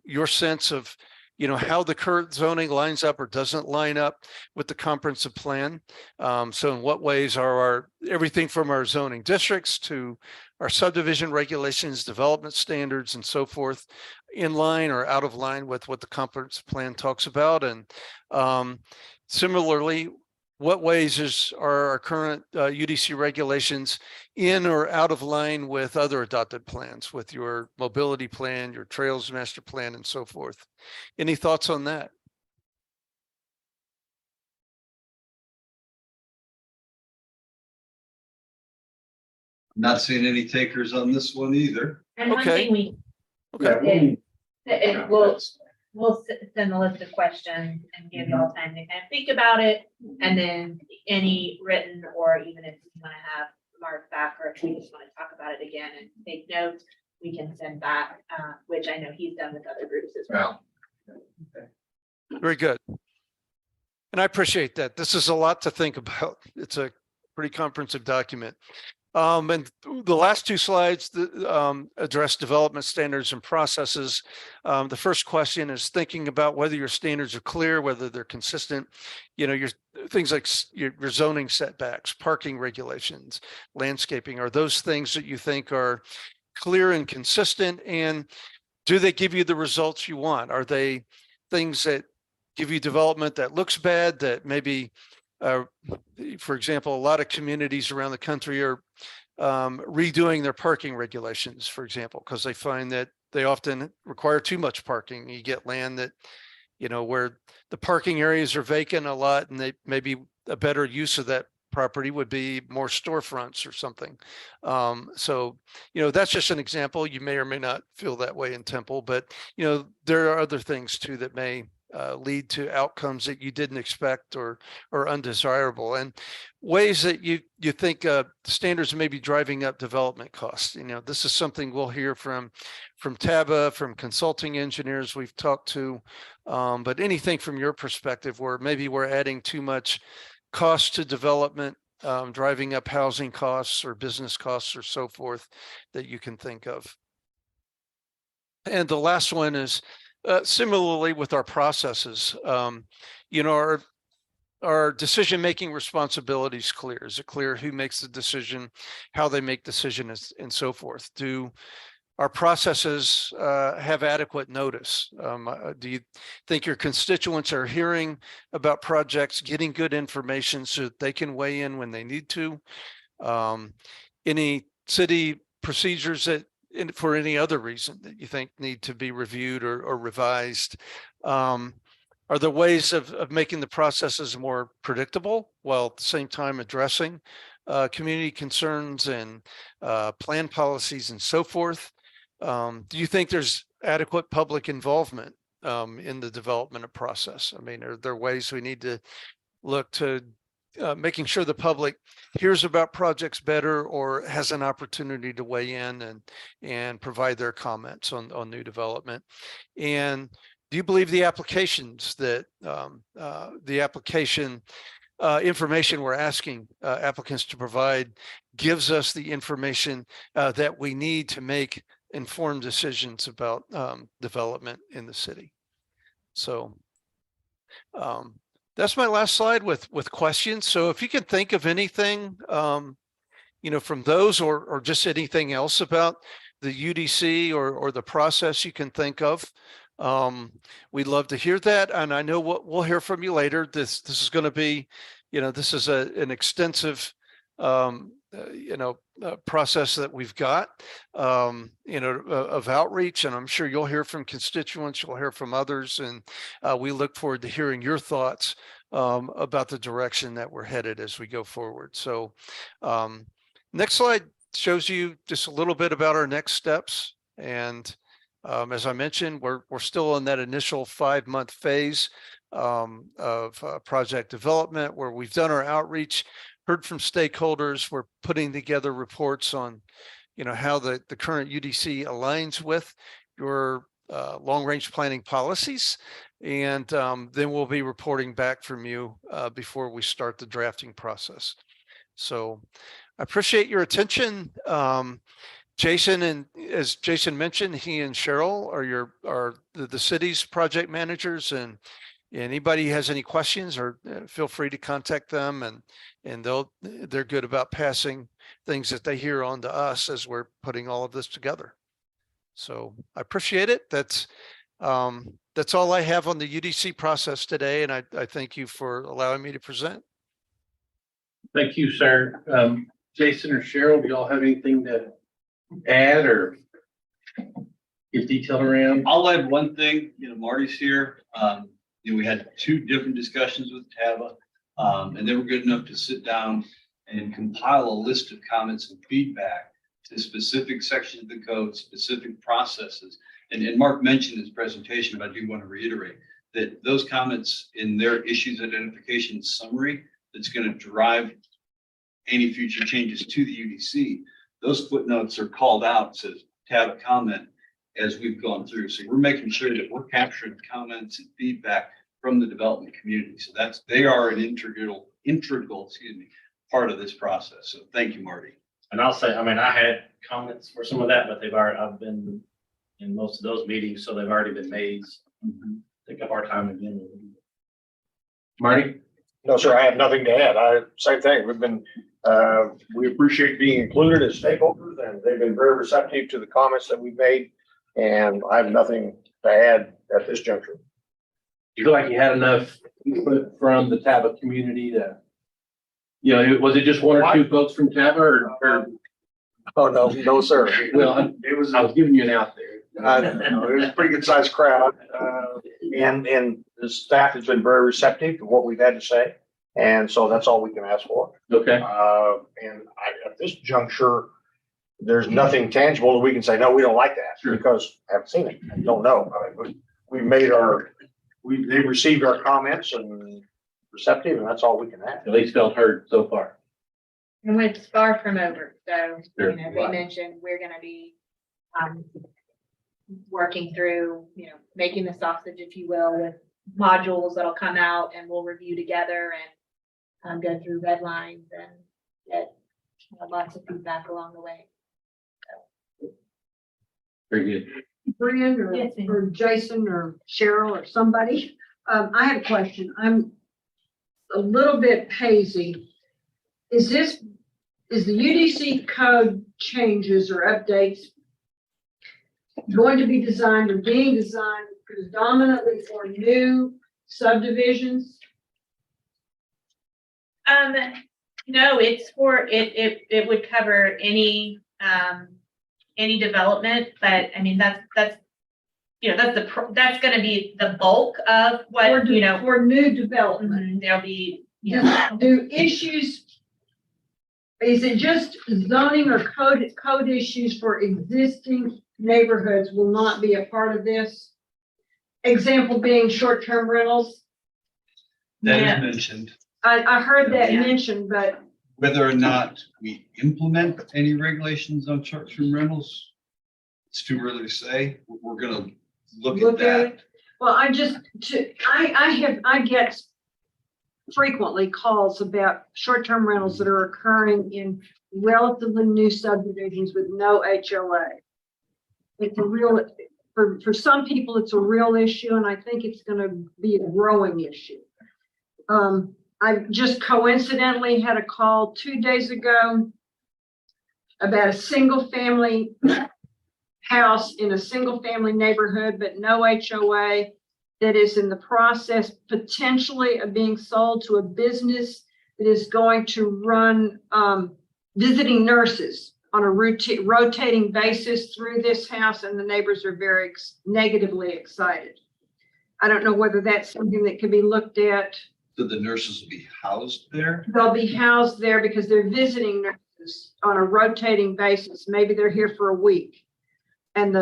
your sense of how the current zoning lines up or doesn't line up with the comprehensive plan. So in what ways are everything from our zoning districts to our subdivision regulations, development standards, and so forth, in line or out of line with what the comprehensive plan talks about? And similarly, what ways are our current UDC regulations in or out of line with other adopted plans, with your mobility plan, your trails master plan, and so forth? Any thoughts on that? Not seeing any takers on this one either. And one Okay. thing we, Okay. we'll send a list of questions and give y'all time to kind of think about it. And then any written, or even if you want to have Mark back, or if we just want to talk about it again and take notes, we can send back, which I know he's done with other groups as well. Very good. And I appreciate that. This is a lot to think about. It's a pretty comprehensive document. And the last two slides address development standards and processes. The first question is thinking about whether your standards are clear, whether they're consistent. Your things like your zoning setbacks, parking regulations, landscaping, are those things that you think are clear and consistent? And do they give you the results you want? Are they things that give you development that looks bad, that maybe for example, a lot of communities around the country are redoing their parking regulations, for example, because they find that they often require too much parking. You get land that, where the parking areas are vacant a lot, and they maybe a better use of that property would be more storefronts or something. So, that's just an example. You may or may not feel that way in Temple, but, there are other things too that may lead to outcomes that you didn't expect or undesirable, and ways that you think standards may be driving up development costs. This is something we'll hear from TABA, from consulting engineers we've talked to, but anything from your perspective where maybe we're adding too much cost to development, driving up housing costs or business costs or so forth, that you can think of. And the last one is similarly with our processes. Our decision-making responsibility is clear. Is it clear who makes the decision, how they make decisions, and so forth? Do our processes have adequate notice? Do you think your constituents are hearing about projects, getting good information so that they can weigh in when they need to? Any city procedures that, for any other reason, that you think need to be reviewed or revised? Are there ways of making the processes more predictable while at the same time addressing community concerns and plan policies and so forth? Do you think there's adequate public involvement in the development process? I mean, are there ways we need to look to making sure the public hears about projects better or has an opportunity to weigh in and provide their comments on new development? And do you believe the applications that the application information we're asking applicants to provide gives us the information that we need to make informed decisions about development in the city? So that's my last slide with questions. So if you can think of anything, from those or just anything else about the UDC or the process you can think of, we'd love to hear that. And I know what we'll hear from you later. This is going to be, this is an extensive, process that we've got, of outreach, and I'm sure you'll hear from constituents, you'll hear from others, and we look forward to hearing your thoughts about the direction that we're headed as we go forward. So next slide shows you just a little bit about our next steps. And as I mentioned, we're still in that initial 5-month phase of project development, where we've done our outreach, heard from stakeholders. We're putting together reports on, how the current UDC aligns with your long-range planning policies. And then we'll be reporting back from you before we start the drafting process. So I appreciate your attention. Jason, and as Jason mentioned, he and Cheryl are the city's project managers, and anybody has any questions, or feel free to contact them, and they're good about passing things that they hear on to us as we're putting all of this together. So I appreciate it. That's all I have on the UDC process today, and I thank you for allowing me to present. Thank you, sir. Jason or Cheryl, do y'all have anything to add or give detail around? I'll add one thing, Marty's here. We had 2 different discussions with TABA, and they were good enough to sit down and compile a list of comments and feedback to specific sections of the code, specific processes. And Mark mentioned in his presentation, but I do want to reiterate that those comments in their issues identification summary that's going to drive any future changes to the UDC, those footnotes are called out, says TABA comment as we've gone through. So we're making sure that we're capturing comments and feedback from the development community. So they are an integral, part of this process. So thank you, Marty. And I'll say, I had comments for some of that, but I've been in most of those meetings, so they've already been made. Take up our time again. Marty? No, sir, I have nothing to add. Same thing. We appreciate being included as stakeholders, and they've been very receptive to the comments that we've made. And I have nothing to add at this juncture. You feel like you had enough input from the TABA community to, was it just 1 or 2 folks from TABA or? Oh, no, sir. Well, I was giving you an out there. It was a pretty good sized crowd. And the staff has been very receptive to what we've had to say. And so that's all we can ask for. Okay. At this juncture, there's nothing tangible that we can say, no, we don't like that. Sure. Because I haven't seen it. I don't know. They've received our comments and receptive, and that's all we can ask. At least felt heard so far. And it's far from over, so, Sure. they mentioned we're gonna be, working through, making the sausage, if you will, with modules that'll come out and we'll review together and go through red lines and get lots of feedback along the way. Very good. Brian Yes, ma'am. or Jason or Cheryl or somebody. I have a question. I'm a little bit hazy. Is the UDC code changes or updates going to be designed or being designed predominantly for new subdivisions? No, it's for, it would cover any development, but that's gonna be the bulk of what, For new development. there'll be, Do issues, is it just zoning or code issues for existing neighborhoods will not be a part of this? Example being short-term rentals. That Yeah. is mentioned. I heard that Yeah. mentioned, but Whether or not we implement any regulations on short-term rentals, it's too early to say. We're gonna look at that. well, I get frequently calls about short-term rentals that are occurring in relatively new subdivisions with no HOA. It's a real, for some people, it's a real issue, and I think it's gonna be a growing issue. I just coincidentally had a call 2 days ago about a single-family house in a single-family neighborhood, but no HOA, that is in the process potentially of being sold to a business that is going to run visiting nurses on a rotating basis through this house, and the neighbors are very negatively excited. I don't know whether that's something that could be looked at. So the nurses will be housed there? They'll be housed there because they're visiting nurses on a rotating basis. Maybe they're here for a week. And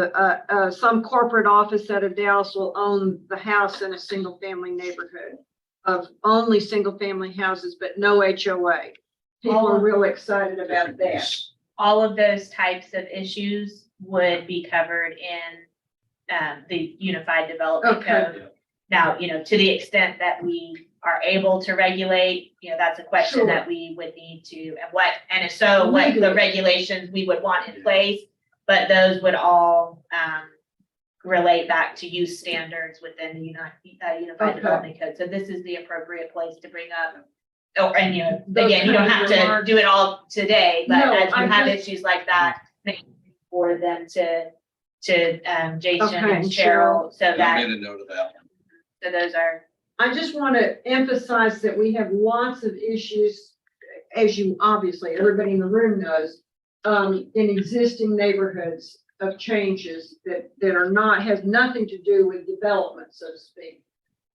some corporate office out of Dallas will own the house in a single family neighborhood of only single family houses, but no HOA. People are real excited about that. all of those types of issues would be covered in the Unified Development Okay. Code. Now, to the extent that we are able to regulate, that's a question Sure. that we would need to, and if so, what the regulations we would want in place. but those would all, relate back to use standards within the Unified Okay. Development Code. So this is the appropriate place to bring up. Oh, and again, you don't have to do it all today, but No, as you I have just- issues like that, make for them to Jason Okay, and and Cheryl, so And I that, made a note of that. so those are, I just want to emphasize that we have lots of issues, as you obviously, everybody in the room knows, in existing neighborhoods of changes that are not, has nothing to do with development, so to speak,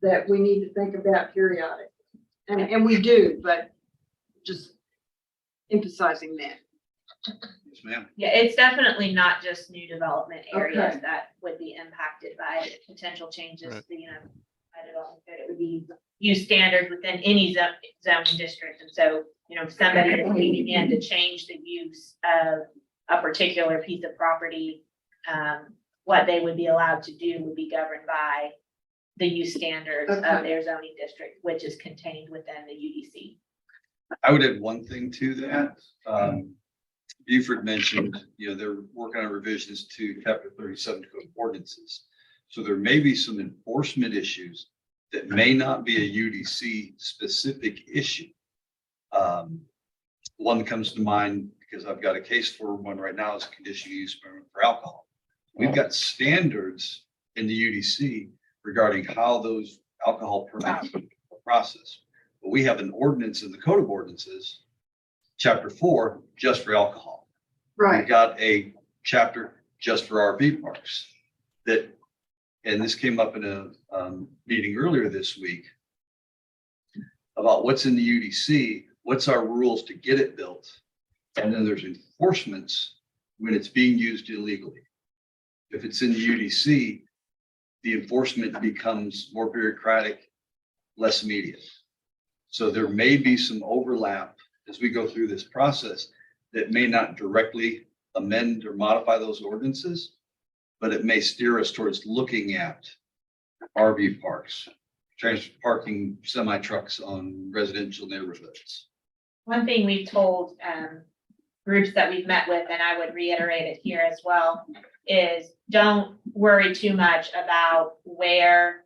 that we need to think about periodically. And we do, but just emphasizing that. Yes, ma'am. yeah, it's definitely not just new development areas Okay. that would be impacted by potential changes, Right. to by development code. It would be use standards within any zoning district. And so, somebody is leaning in to change the use of a particular piece of property, what they would be allowed to do would be governed by the use standards of Okay. their zoning district, which is contained within the UDC. I would add one thing to that. Buford mentioned, they're working on revisions to chapter 37 code of ordinances. So there may be some enforcement issues that may not be a UDC specific issue. One that comes to mind, because I've got a case for one right now, is a conditional use permit for alcohol. We've got standards in the UDC regarding how those alcohol permits are processed. But we have an ordinance in the code of ordinances, chapter 4, just for alcohol. We've got a chapter just for RV parks that, and this came up in a meeting earlier this week about what's in the UDC, what's our rules to get it built, and then there's enforcements when it's being used illegally. If it's in the UDC, the enforcement becomes more bureaucratic, less immediate. So there may be some overlap as we go through this process that may not directly amend or modify those ordinances, but it may steer us towards looking at RV parks, parking semi trucks on residential neighborhoods. One thing we've told groups that we've met with, and I would reiterate it here as well, is don't worry too much about where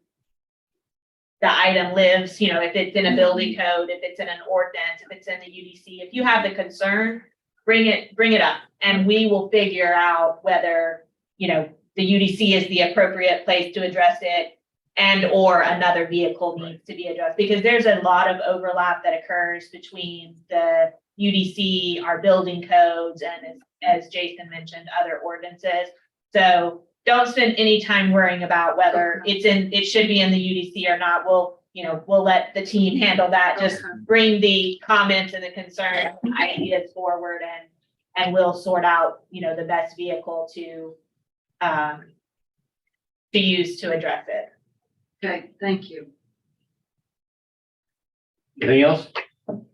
the item lives, if it's in a building code, if it's in an ordinance, if it's in the UDC. If you have the concern, bring it up, and we will figure out whether, the UDC is the appropriate place to address it, and or another vehicle needs to be addressed, because there's a lot of overlap that occurs between the UDC, our building codes, and as Jason mentioned, other ordinances. So don't spend any time worrying about whether it should be in the UDC or not. We'll let the team handle that. Just bring the comments and the concerns, ideas forward, and we'll sort out, the best vehicle to use to address it. Okay, thank you. Anything else? All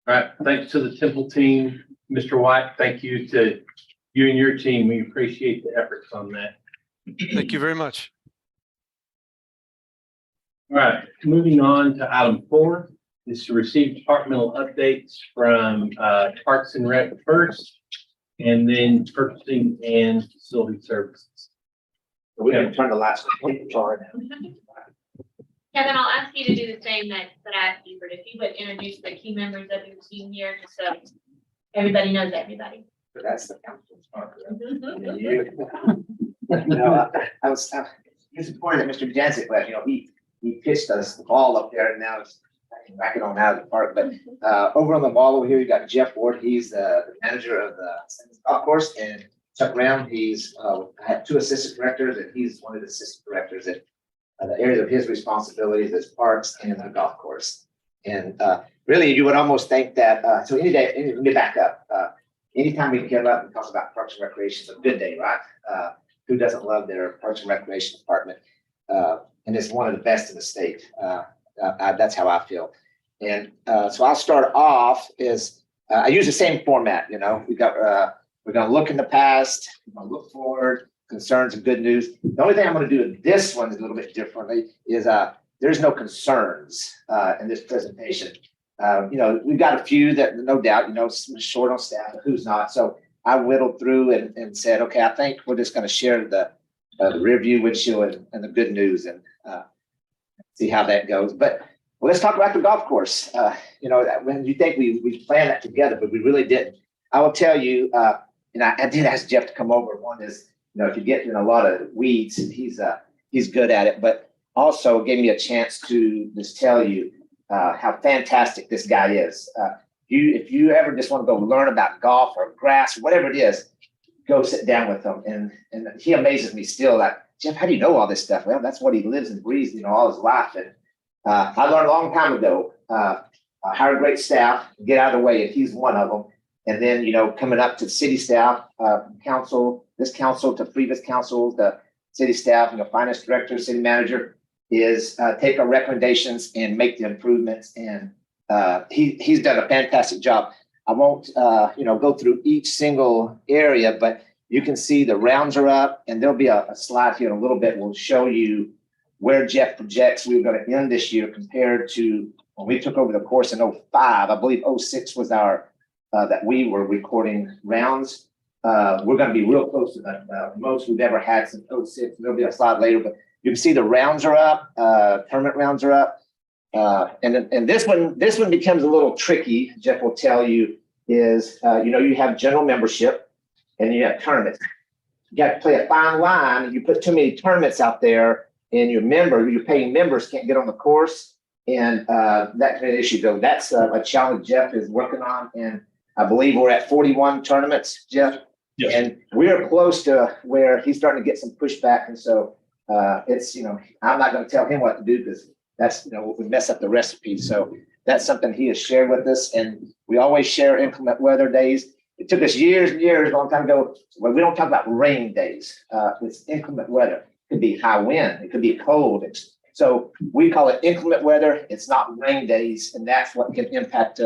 right, thanks to the Temple team. Mr. White, thank you to you and your team. We appreciate the efforts on that. Thank you very much. All right, moving on to item 4 is to receive departmental updates from Parks and Rec first, and then purchasing and facility services. We can turn the lights on. Kevin, I'll ask you to do the same that I asked you, but if you would introduce the key members of your team here, just so everybody knows everybody. That's the council's part. I was disappointed that Mr. Jancic left. He pitched us the ball up there, and now it's back it on out of the park. But over on the ball over here, you got Jeff Ward. He's the manager of the golf course, and Chuck Brown. He's had 2 assistant directors, and he's one of the assistant directors at the areas of his responsibilities as parks and the golf course. And really, you would almost think that. So any day, let me back up. Anytime we can get up and talk about Parks and Recreation, it's a good day, right? Who doesn't love their Parks and Recreation department? And it's one of the best in the state. That's how I feel. And so I'll start off I use the same format. We're going to look in the past, we're going to look forward, concerns and good news. The only thing I'm going to do in this one is a little bit differently is there's no concerns in this presentation. We've got a few that no doubt, short on staff, but who's not. So I whittled through and said, okay, I think we're just gonna share the rear view windshield and the good news and see how that goes. But let's talk about the golf course. When you think we planned that together, but we really didn't. I will tell you, and I did ask Jeff to come over. One is, if you get in a lot of weeds, he's good at it, but also gave me a chance to just tell you how fantastic this guy is. If you ever just want to go learn about golf or grass, whatever it is, go sit down with him. And he amazes me still. Like, Jeff, how do you know all this stuff? Well, that's what he lives and breathes, all his life. And I learned a long time ago, hire a great staff, get out of the way, and he's one of them. And then, coming up to the city staff, council, this council to previous council, the city staff, finance director, city manager, is take our recommendations and make the improvements. And he's done a fantastic job. I won't, go through each single area, but you can see the rounds are up, and there'll be a slide here in a little bit. We'll show you where Jeff projects we were going to end this year compared to when we took over the course in 05. I believe 06 was our that we were recording rounds. We're going to be real close to the most we've ever had since 06. There'll be a slide later, but you can see the rounds are up, tournament rounds are up. And this one becomes a little tricky. Jeff will tell you is, you have general membership and you have tournaments. You got to play a fine line. You put too many tournaments out there and your paying members can't get on the course. And that kind of issue. So that's a challenge Jeff is working on. And I believe we're at 41 tournaments, Jeff. Yes. And we're close to where he's starting to get some pushback. And so it's, I'm not going to tell him what to do because that's, we mess up the recipe. So that's something he has shared with us. And we always share inclement weather days. It took us years and years, a long time ago. Well, we don't talk about rain days. It's inclement weather. It could be high wind. It could be cold. So we call it inclement weather. It's not rain days. And that's what can impact,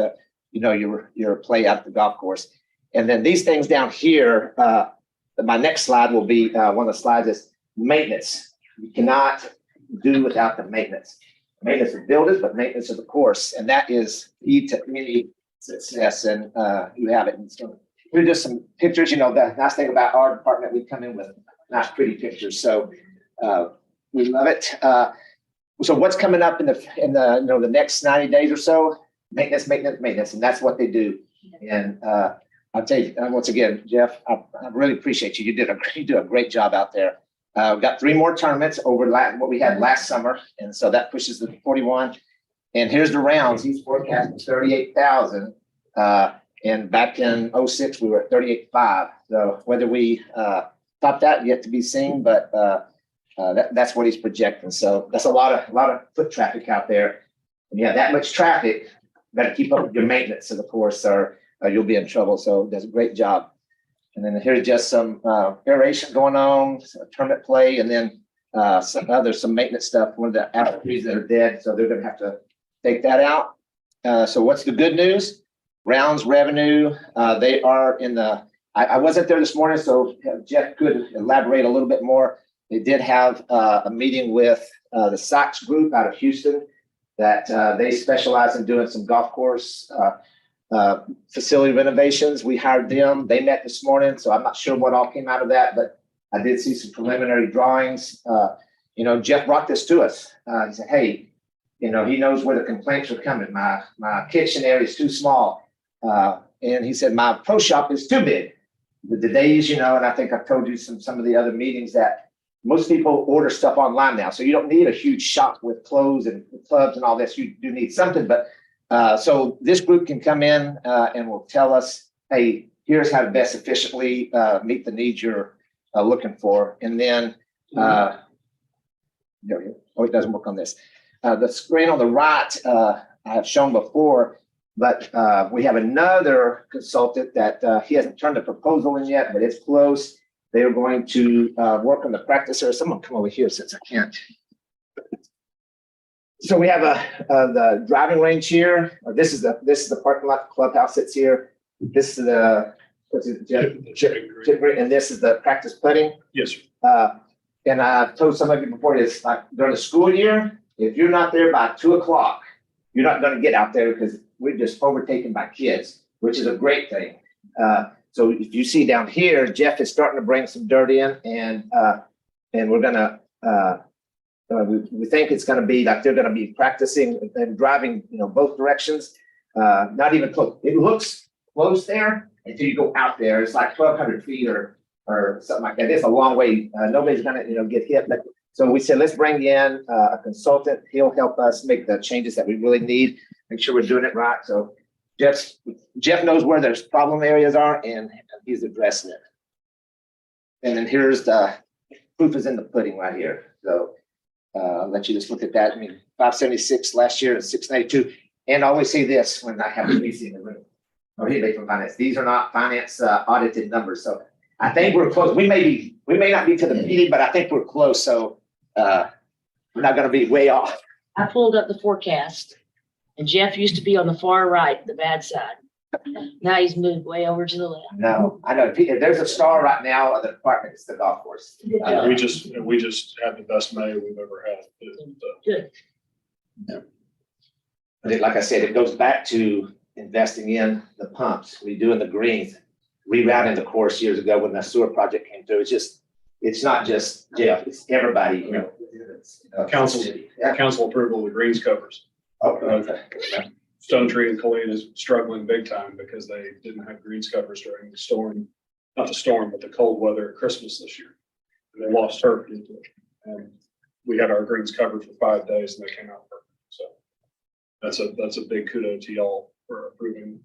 your play out at the golf course. And then these things down here, my next slide will be one of the slides is maintenance. You cannot do without the maintenance. Maintenance of buildings, but maintenance of the course. And that is key to community success. And you have it. And so here's just some pictures. The nice thing about our department, we come in with nice, pretty pictures. So we love it. So what's coming up in the next 90 days or so? Maintenance, and that's what they do. And I'll tell you once again, Jeff, I really appreciate you. You do a great job out there. We've got 3 more tournaments over what we had last summer, and so that pushes the 41. And here's the rounds. He's forecasting 38,000. And back in 06, we were at 38.5. So whether we top that yet to be seen, but that's what he's projecting. So that's a lot of foot traffic out there. When you have that much traffic, you got to keep up with your maintenance of the course, or you'll be in trouble. So he does a great job. And then here's just some aeration going on, tournament play, and then some maintenance stuff. One of the apple trees that are dead, so they're going to have to take that out. So what's the good news? Rounds revenue, they are in the. I wasn't there this morning, so Jeff could elaborate a little bit more. They did have a meeting with the Sox group out of Houston that they specialize in doing some golf course facility renovations. We hired them. They met this morning, so I'm not sure what all came out of that, but I did see some preliminary drawings. Jeff brought this to us. He said, hey, he knows where the complaints are coming. My kitchen area is too small. And he said, my pro shop is too big. The days, and I think I've told you some of the other meetings that most people order stuff online now. So you don't need a huge shop with clothes and clubs and all this. You do need something, but so this group can come in and will tell us, hey, here's how to best efficiently meet the needs you're looking for. And then, there we go. Oh, it doesn't work on this. The screen on the right, I have shown before, but we have another consultant that he hasn't turned a proposal in yet, but it's close. They are going to work on the practice area. Someone come over here since I can't. So we have the driving range here. This is the parking lot. The clubhouse that's here. This is the chip green, and this is the practice putting. Yes, sir. And I've told some of you before, it's like during the school year, if you're not there by 2:00, you're not going to get out there because we're just overtaken by kids, which is a great thing. So if you see down here, Jeff is starting to bring some dirt in and we're gonna, we think it's gonna be like they're gonna be practicing and driving, both directions. Not even close. It looks close there until you go out there. It's like 1,200 feet or something like that. It's a long way. Nobody's gonna, get hit. But so we said, let's bring in a consultant. He'll help us make the changes that we really need, make sure we're doing it right. So Jeff knows where there's problem areas are and he's addressing it. And then here's the proof is in the pudding right here. So I'll let you just look at that. I mean, 576 last year and 692. And I always say this when I have a meeting in the room. Or anybody from finance. These are not finance audited numbers. So I think we're close. We may not be to the meeting, but I think we're close. So we're not going to be way off. I pulled up the forecast and Jeff used to be on the far right, the bad side. Now he's moved way over to the left. No, I know. If there's a star right now of the department, it's the golf course. We just had the best May we've ever had. Good. But like I said, it goes back to investing in the pumps, redoing the greens, rerouting the course years ago when the sewer project came through. It's not just Jeff, it's everybody, Council approval of the greens covers. Okay. Stone Tree and Colleen is struggling big time because they didn't have greens covers during the storm, not the storm, but the cold weather at Christmas this year. And they lost turf into it. And we had our greens covered for 5 days and they came out perfect. So that's a big kudo to y'all for approving.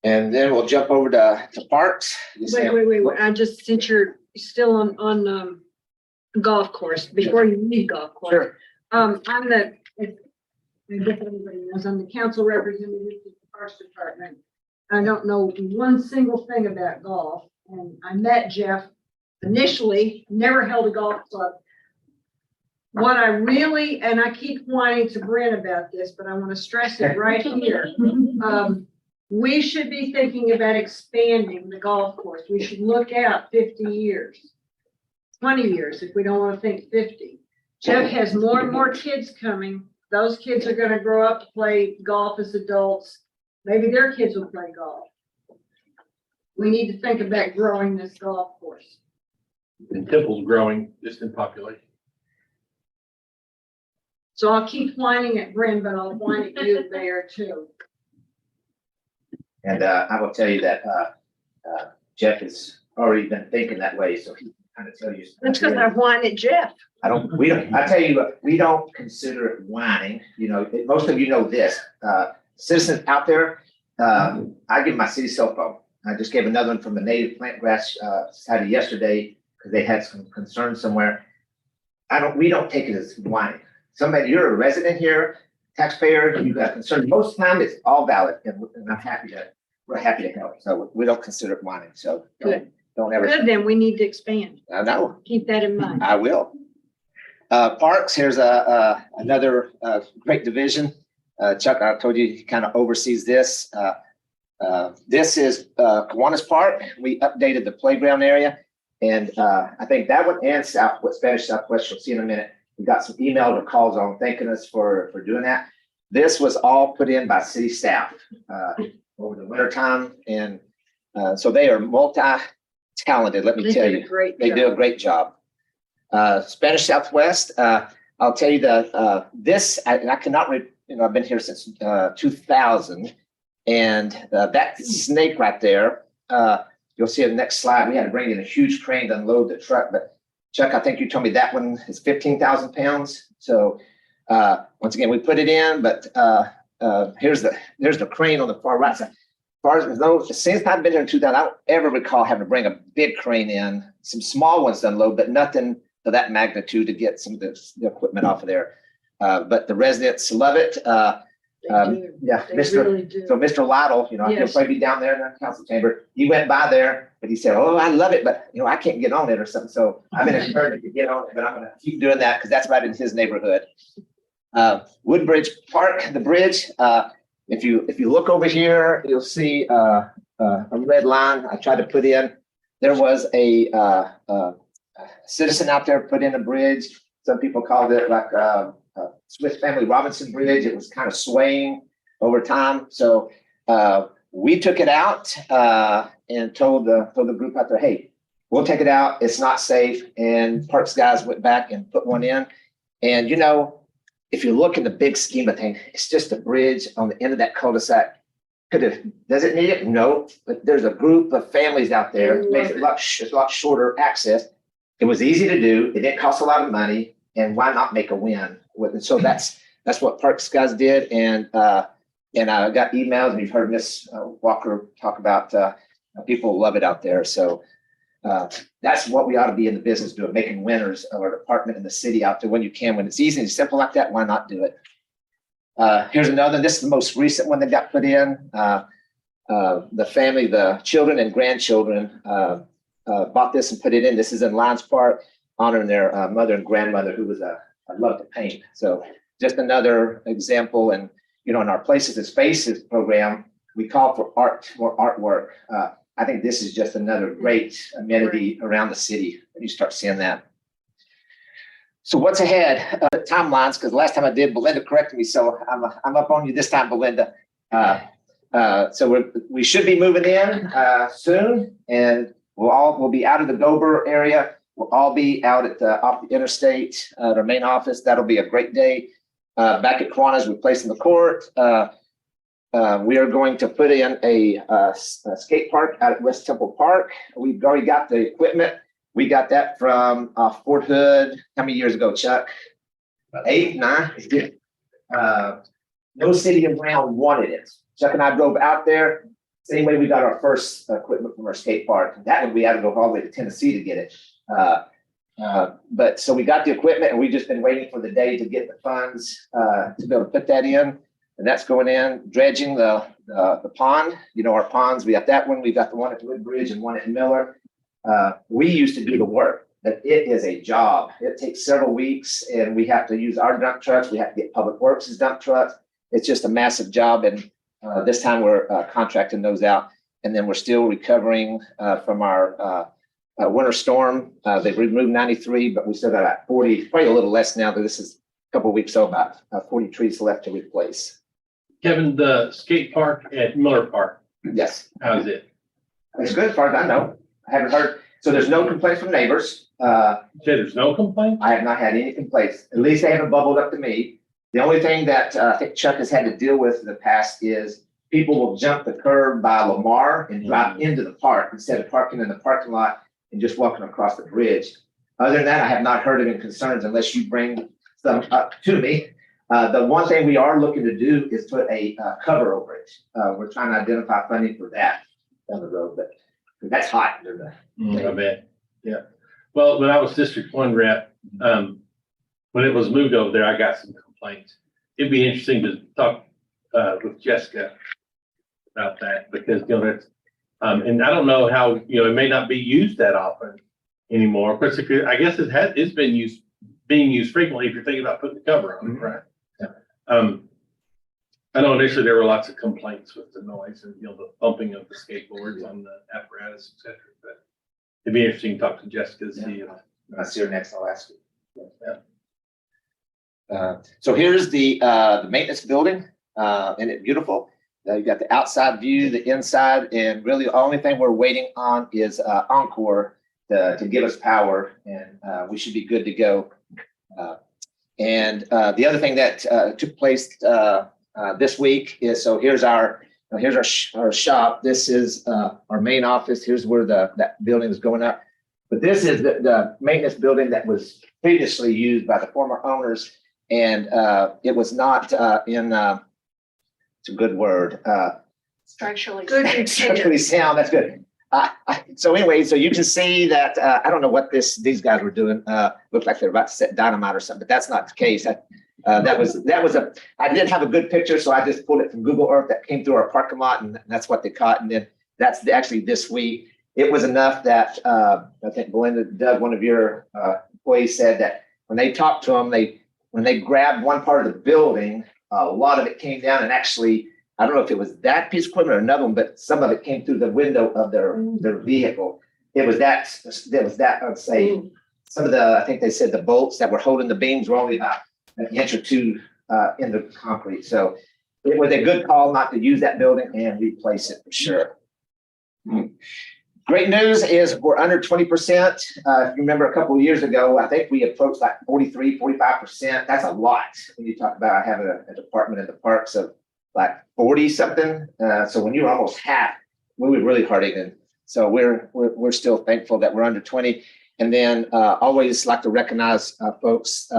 And then we'll jump over to parks. Wait. I just, since you're still on golf course, before you leave golf course. Sure. I guess everybody knows, I'm the council representative to the Parks Department. I don't know one single thing about golf, and I met Jeff initially, never held a golf club. What I really, and I keep whining to Brent about this, but I want to stress it right here. We should be thinking about expanding the golf course. We should look out 50 years, 20 years, if we don't want to think 50. Jeff has more and more kids coming. Those kids are going to grow up to play golf as adults. Maybe their kids will play golf. We need to think about growing this golf course. And Temple's growing just in population. So I'll keep whining at Brent, but I'll whine at you there too. And I will tell you that Jeff has already been thinking that way, so he can kind of tell you. That's because I whine at Jeff. I tell you, we don't consider it whining. Most of you know this. Citizens out there, I give my city cell phone. I just gave another one from the Native Plant Grass Society yesterday because they had some concerns somewhere. We don't take it as whining. Somebody, you're a resident here, taxpayer, you got concerns. Most of the time, it's all valid, and we're happy to help. So we don't consider it whining. So don't ever. Good, then we need to expand. I know. Keep that in mind. I will. Parks, here's another great division. Chuck, I told you, he kind of oversees this. This is Kiwanis Park. We updated the playground area. And I think that one and Spanish Southwest, you'll see in a minute. We got some emails or calls on thanking us for doing that. This was all put in by city staff over the winter time. And so they are multi-talented, let me tell you. They do a great job. Spanish Southwest, I'll tell you this, I cannot, I've been here since 2000. And that snake right there, you'll see in the next slide, we had to bring in a huge crane to unload the truck. But Chuck, I think you told me that one is 15,000 pounds. So once again, we put it in, but here's the crane on the far right side. Since I've been here in 2000, I don't ever recall having to bring a big crane in, some small ones to unload, but nothing to that magnitude to get some of the equipment off of there. But the residents love it. Yeah, So Mr. Lytle, he'll probably be down there in the council chamber. He went by there, but he said, "Oh, I love it, but I can't get on it or something." So I've been encouraged to get on it, but I'm going to keep doing that because that's right in his neighborhood. Woodbridge Park, the bridge. If you look over here, you'll see a red line I tried to put in. There was a citizen out there put in a bridge. Some people called it like Smith Family Robinson Bridge. It was kind of swaying over time. So we took it out, and told the group out there, hey, we'll take it out. It's not safe. And Parks guys went back and put one in. And, you know, if you look in the big scheme of things, it's just a bridge on the end of that cul-de-sac. Does it need it? No, but there's a group of families out there, it makes it a lot shorter access. It was easy to do. It didn't cost a lot of money, and why not make a win with it? So that's what Parks guys did. And I got emails, and you've heard Miss Walker talk about, people love it out there. So that's what we ought to be in the business doing, making winners of our department and the city out there when you can. When it's easy and simple like that, why not do it? Here's another. This is the most recent one that got put in. The family, the children and grandchildren bought this and put it in. This is in Lions Park, honoring their mother and grandmother, who was I love to paint. So just another example. And, you know, in our Places and Spaces program, we call for art, more artwork. I think this is just another great amenity around the city when you start seeing that. So what's ahead? Timelines, because last time I did, Belinda corrected me, so I'm up on you this time, Belinda. So we should be moving in soon, and we'll be out of the Dober area. We'll all be out at off the interstate, our main office. That'll be a great day. Back at Kiwanis, we're placing the court. We are going to put in a skate park out at West Temple Park. We've already got the equipment. We got that from Fort Hood. How many years ago, Chuck? 8, 9. No city in Brown wanted it. Chuck and I drove out there. Same way we got our first equipment from our skate park. That one we had to go all the way to Tennessee to get it. But so we got the equipment, and we've just been waiting for the day to get the funds to be able to put that in. And that's going in. Dredging the pond. You know, our ponds, we got that one. We got the one at Woodbridge and one at Miller. We used to do the work, but it is a job. It takes several weeks, and we have to use our dump trucks. We have to get Public Works' dump trucks. It's just a massive job. And this time we're contracting those out. And then we're still recovering from our winter storm. They've removed 93, but we still got about 40, probably a little less now, but this is a couple of weeks, so about 40 trees left to replace. Kevin, the skate park at Miller Park, Yes, how's it? it's good as far as I know. I haven't heard, so there's no complaints from neighbors. Say there's no complaint? I have not had any complaints. At least they haven't bubbled up to me. The only thing that I think Chuck has had to deal with in the past is people will jump the curb by Lamar and drive into the park instead of parking in the parking lot and just walking across the bridge. Other than that, I have not heard of any concerns unless you bring some up to me. The one thing we are looking to do is put a cover over it. We're trying to identify funding for that down the road, but that's hot. I bet, yeah. Well, when I was District 1 rep, when it was moved over there, I got some complaints. It'd be interesting to talk with Jessica about that, because, you know, that's, and I don't know how, you know, it may not be used that often anymore. Of course, I guess it's being used frequently if you're thinking about putting the cover on it, right? I know initially there were lots of complaints with the noise and, you know, the bumping of the skateboards on the apparatus, et cetera. But it'd be interesting to talk to Jessica to see if. I'll see her next, I'll ask you. So here's the maintenance building, and it's beautiful. You got the outside view, the inside, and really the only thing we're waiting on is Encore to give us power, and we should be good to go. And the other thing that took place this week is, so here's our shop. This is our main office. Here's where that building is going up. But this is the maintenance building that was previously used by the former owners, and it was not in. It's a good word. Structurally. Structurally sound. That's good. So anyway, so you can see that I don't know what these guys were doing. Looked like they're about to set dynamite or something, but that's not the case. I did have a good picture, so I just pulled it from Google Earth that came through our parking lot, and that's what they caught. And then that's actually this week. It was enough that I think Belinda, Doug, one of your employees, said that when they talked to them, when they grabbed one part of the building, a lot of it came down, and actually, I don't know if it was that piece of equipment or another one, but some of it came through the window of their vehicle. It was that I'd say some of I think they said the bolts that were holding the beams were only about an inch or two in the concrete. So it was a good call not to use that building and replace it for sure. Great news is we're under 20%. If you remember a couple of years ago, I think we approached like 43, 45%. That's a lot when you talk about having a department in the parks of like 40 something. So when you're almost half, we were really hurting. And so we're still thankful that we're under 20. And then always like to recognize folks.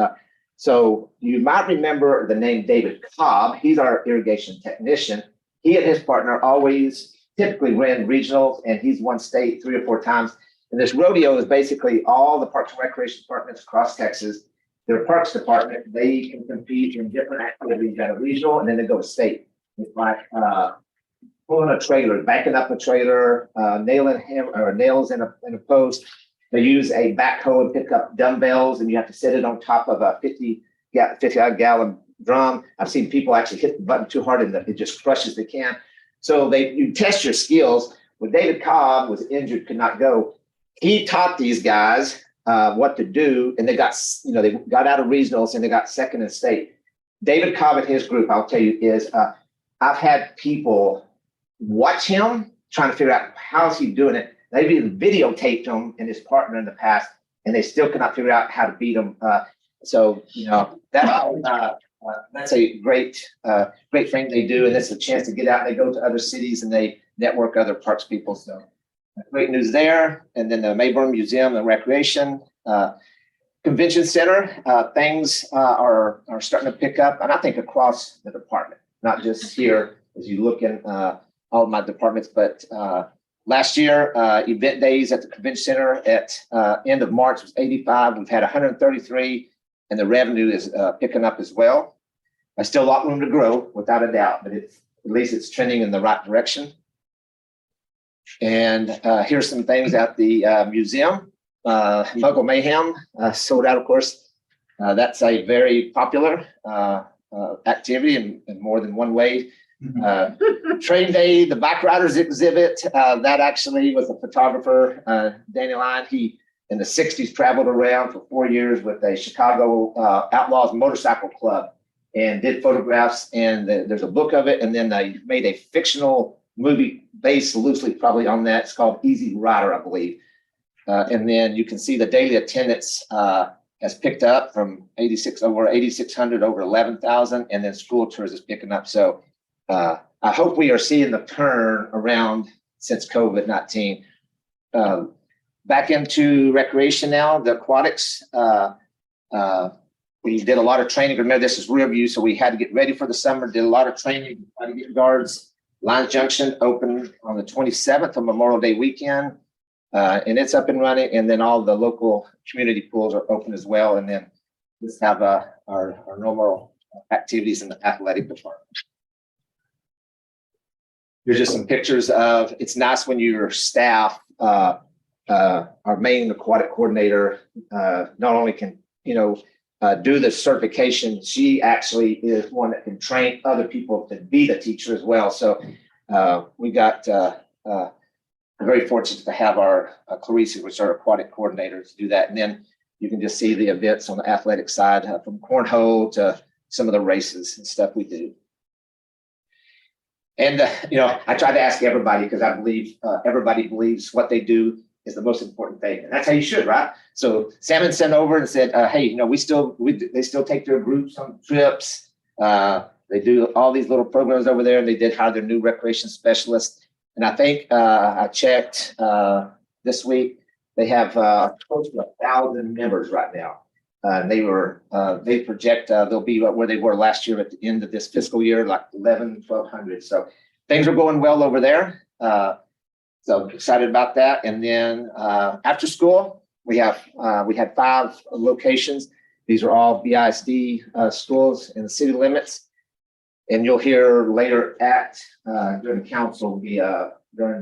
So you might remember the name David Cobb. He's our irrigation technician. He and his partner always typically ran regionals, and he's won state 3 or 4 times. And this rodeo is basically all the Parks and Recreation departments across Texas. Their parks department, they can compete in different activities at a regional, and then they go to state. It's like pulling a trailer, backing up a trailer, nailing nails in a post. They use a backhoe and pick up dumbbells, and you have to set it on top of a 50-gallon drum. I've seen people actually hit the button too hard and it just crushes the can. So you test your skills. When David Cobb was injured, could not go, he taught these guys what to do, and they got out of regionals and they got second in state. David Cobb and his group, I'll tell you, is I've had people watch him trying to figure out how is he doing it. They've even videotaped him and his partner in the past, and they still cannot figure out how to beat him. So that's a great thing they do, and it's a chance to get out. They go to other cities and they network other parks people. So great news there. And then the Mayborn Museum and Recreation Convention Center, things are starting to pick up, and I think across the department, not just here as you look in all of my departments, but last year, event days at the convention center at end of March was 85. We've had 133, and the revenue is picking up as well. There's still a lot of room to grow, without a doubt, but at least it's trending in the right direction. And here's some things at the museum. Muggle Mayhem sold out, of course. That's a very popular activity in more than one way. Train Day, the Backriders exhibit, that actually was a photographer, Daniel Line. He in the 60s traveled around for 4 years with a Chicago Outlaws Motorcycle Club and did photographs, and there's a book of it, and then they made a fictional movie based loosely probably on that. It's called Easy Rider, I believe. And then you can see the daily attendance has picked up from 8,600 over 11,000, and then school tours is picking up. So I hope we are seeing the turn around since COVID-19. Back into recreation now, the aquatics. We did a lot of training. Remember, this is rear view, so we had to get ready for the summer, did a lot of training, try to get guards. Lions Junction opened on the 27th of Memorial Day weekend, and it's up and running. And then all the local community pools are open as well. And then let's have our normal activities in the athletic department. Here's just some pictures of, it's nice when your staff, our main aquatic coordinator, not only can, do the certification, she actually is one that can train other people to be the teacher as well. So we got very fortunate to have our Clarice, which is our aquatic coordinator, to do that. And then you can just see the events on the athletic side, from cornhole to some of the races and stuff we do. And, I try to ask everybody, because I believe everybody believes what they do is the most important thing. And that's how you should, right? So Salmon sent over and said, hey, they still take their groups on trips. They do all these little programs over there, and they did hire their new recreation specialist. And I think I checked this week, they have close to 1,000 members right now. They project they'll be where they were last year at the end of this fiscal year, like 1,100. So things are going well over there. So excited about that. And then after school, we had 5 locations. These are all BISD schools in the city limits. And you'll hear later during the council, during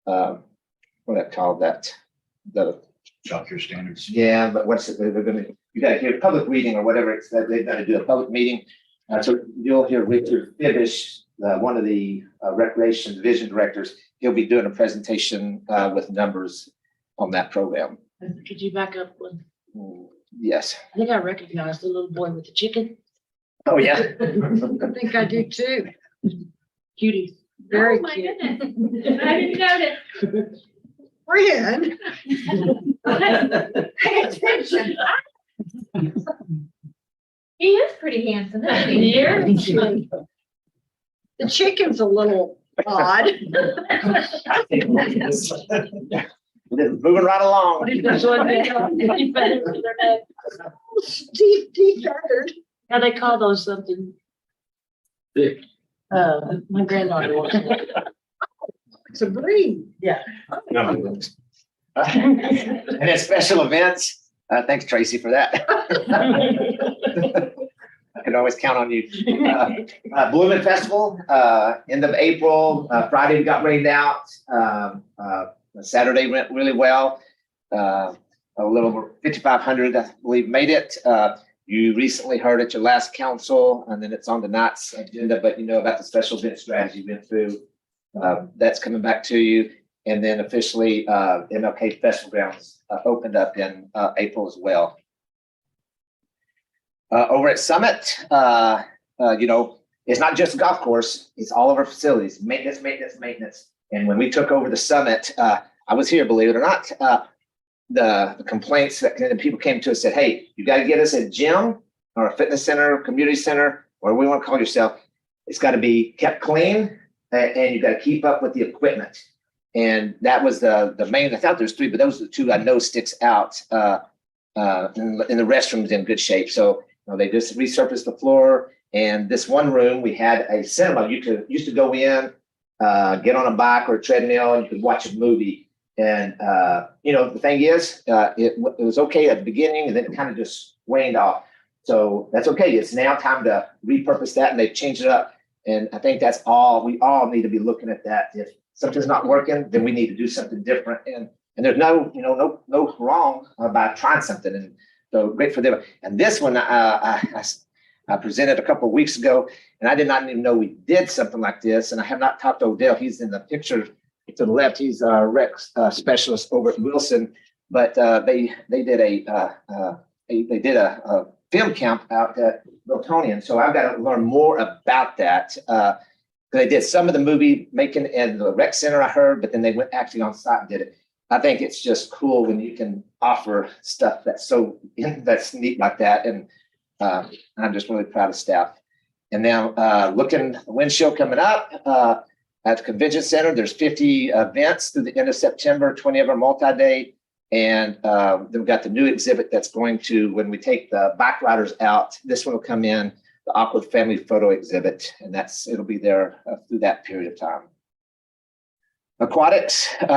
what I call that, the Childcare standards. Yeah, but you got to hear public reading or whatever it's that they've got to do a public meeting. So you'll hear Richard Fibish, one of the recreation division directors. He'll be doing a presentation with numbers on that program. Could you back up one? Yes. I think I recognized the little boy with the chicken. Oh, yeah. I think I do too. Cuties. Very Oh, my cute. goodness. I didn't notice. Friend. Pay attention. He is pretty handsome, isn't he? Very cute. The chicken's a little odd. Moving right along. Deep feathered. Now they call those something. Dick. My granddaughter was. It's a breed. Yeah. And then special events. Thanks, Tracy, for that. I can always count on you. Blooming Festival, end of April, Friday we got rained out. Saturday went really well. A little over 5,500, I believe, made it. You recently heard at your last council, and then it's on tonight's agenda, but you know about the special event strategy we went through. That's coming back to you. And then officially, MLK Festival Grounds opened up in April as well. Over at Summit, you know, it's not just a golf course, it's all of our facilities, maintenance, maintenance, maintenance. And when we took over the Summit, I was here, believe it or not, the complaints that people came to us said, hey, you got to get us a gym or a fitness center, community center, whatever we want to call yourself. It's got to be kept clean and you got to keep up with the equipment. And that was the main, I thought there's three, but those are the two I know sticks out. And the restroom's in good shape. So, you know, they just resurfaced the floor. And this one room, we had a cinema. You used to go in, get on a bike or a treadmill, and you could watch a movie. And, you know, the thing is, it was okay at the beginning, and then it kind of just waned off. So that's okay. It's now time to repurpose that, and they've changed it up. And I think that's all, we all need to be looking at that. If something's not working, then we need to do something different. And there's no, you know, no wrong about trying something. And so great for them. And this one, I presented a couple of weeks ago, and I did not even know we did something like this. And I have not talked to Odell. He's in the picture to the left. He's a rec specialist over at Wilson. But they did a film camp out at Miltonian. So I've got to learn more about that. They did some of the movie making in the rec center, I heard, but then they went actually on site and did it. I think it's just cool when you can offer stuff that's neat like that. And I'm just really proud of staff. And now looking the wind show coming up at the convention center, there's 50 events through the end of September, 20 of them multi-day. And then we've got the new exhibit that's going to, when we take the bike riders out, this one will come in, the Awkward Family Photo Exhibit, and it'll be there through that period of time. Aquatics, you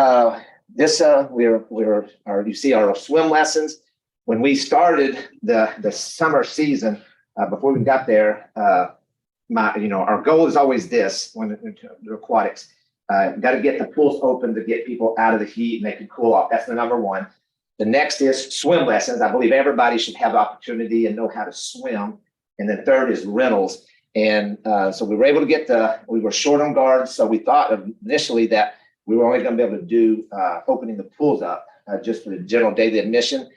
see our swim lessons. When we started the summer season, before we got there, our goal is always this when the aquatics. Got to get the pools open to get people out of the heat and they can cool off. That's the number one. The next is swim lessons. I believe everybody should have opportunity and know how to swim. And then third is rentals. And so we were able to we were short on guards. So we thought initially that we were only going to be able to do opening the pools up just for the general daily admission.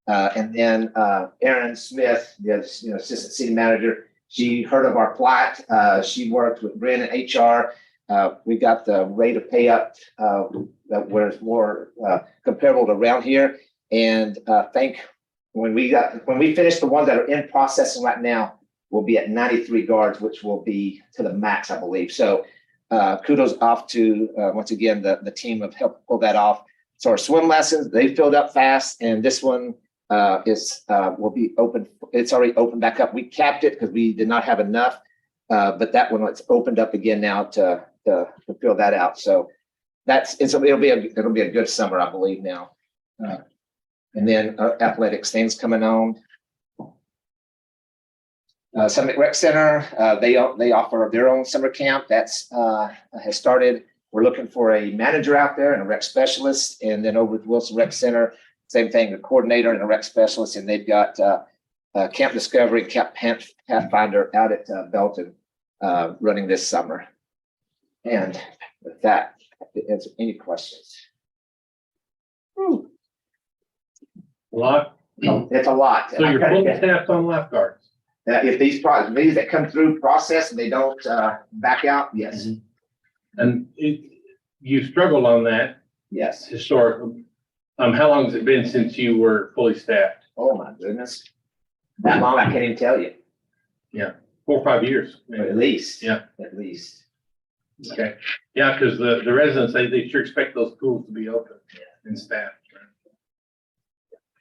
And then Erin Smith, the assistant city manager, she heard of our plight. She worked with Brandon HR. We got the rate of pay up that was more comparable to around here. And when we finish the ones that are in processing right now, we'll be at 93 guards, which will be to the max, I believe. So kudos off to, once again, the team have helped pull that off. So our swim lessons, they filled up fast. And this one will be open. It's already opened back up. We capped it because we did not have enough. But that one, it's opened up again now to fill that out. So it'll be a good summer, I believe now. And then athletics things coming on. Summit Rec Center, they offer their own summer camp that's has started. We're looking for a manager out there and a rec specialist. And then over at Wilson Rec Center, same thing, a coordinator and a rec specialist. And they've got Camp Discovery, Camp Pathfinder out at Belton running this summer. And with that, answer any questions. A lot. It's a lot. So you're fully staffed on lifeguards. If these that come through process and they don't, back out, yes, And you struggled on that yes. historically. How long has it been since you were fully staffed? Oh, my goodness. That long, I can't even tell you, 4 or 5 years. but maybe. at least. Yeah. At least. Okay, yeah, because the residents, they sure expect those pools to be open and staffed. Right?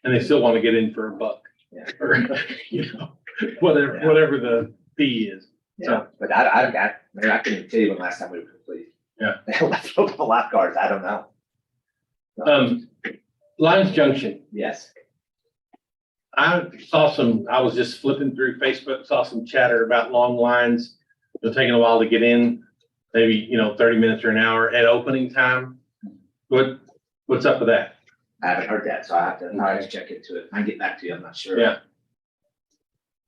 And they still want to get in for a buck. Yeah. Or, whatever the fee is. Yeah, but I couldn't even tell you when last time we were complete. Yeah. They left open lifeguards, I don't know. Lions Junction, Yes, I was just flipping through Facebook, saw some chatter about long lines. It's taking a while to get in, maybe, 30 minutes or an hour at opening time. What's up with that? I haven't heard that, so I have to check into it. I can get back to you, I'm not sure. Yeah.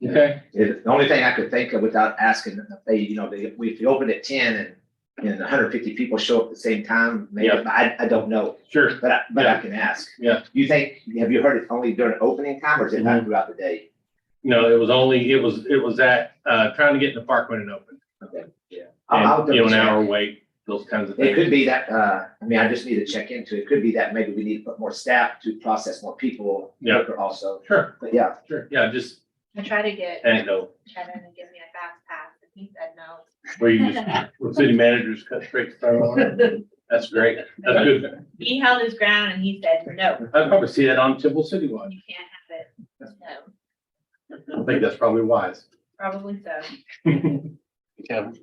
Okay, The only thing I could think of without asking, if they, if you open at 10 and 150 people show up at the same time, maybe, Yeah. I don't know, sure. but I Yeah. can ask. Yeah. Have you heard it only during opening time or is it not throughout the day? No, it was at, trying to get in the park when it opened. Okay, yeah. And, I'll double an check. hour wait, those kinds of It things. could be that, I just need to check into it. It could be that maybe we need to put more staff to process more people. Yeah. quicker also, Sure, but yeah, sure. Yeah, just I try to get anecdote Kevin to give me a fast pass, and he said no. where you just, where city managers cut straight to start on. That's great. That's good. He held his ground and he said, no, I'd probably see that on Temple City Watch. you can't have it. No, I think that's probably wise. probably so.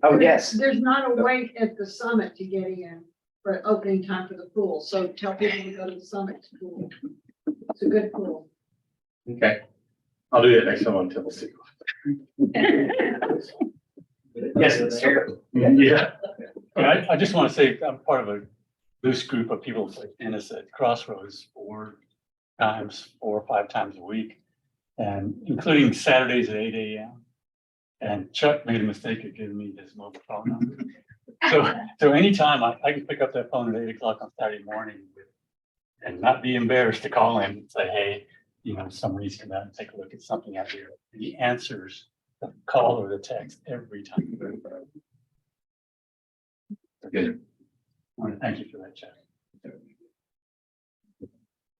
oh, yes, There's not a wait at the summit to get in for opening time for the pool, so tell people to go to the summit pool. It's a good pool. Okay. I'll do that next time on Temple City Watch. yes, sir. Yeah. I just want to say I'm part of a loose group of people like Dennis at Crossroads 4 or 5 times a week, and including Saturdays at 8 a.m. And Chuck made a mistake of giving me his mobile phone number. So anytime I can pick up that phone at 8 o'clock on Saturday morning and not be embarrassed to call him and say, hey, someone needs to come out and take a look at something out here. And he answers the call or the text every time. Good. I want to thank you for that, Chuck.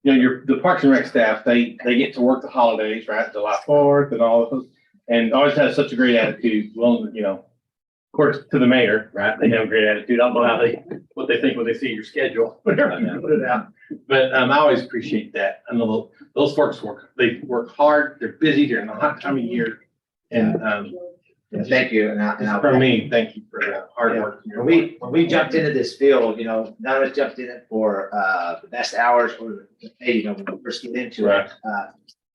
The Parks and Rec staff, they get to work the holidays, right? July 4th and all of those, and always has such a great attitude. Well, of course, to the mayor, right? They have a great attitude. I don't know what they think when they see your schedule, whenever you put it out. But I always appreciate that. I know those folks they work hard. They're busy during the hot time of year. And Thank you. from me, thank you for the hard work. When we jumped into this field, none of us jumped in it for the best hours or the pay, when we first get into it.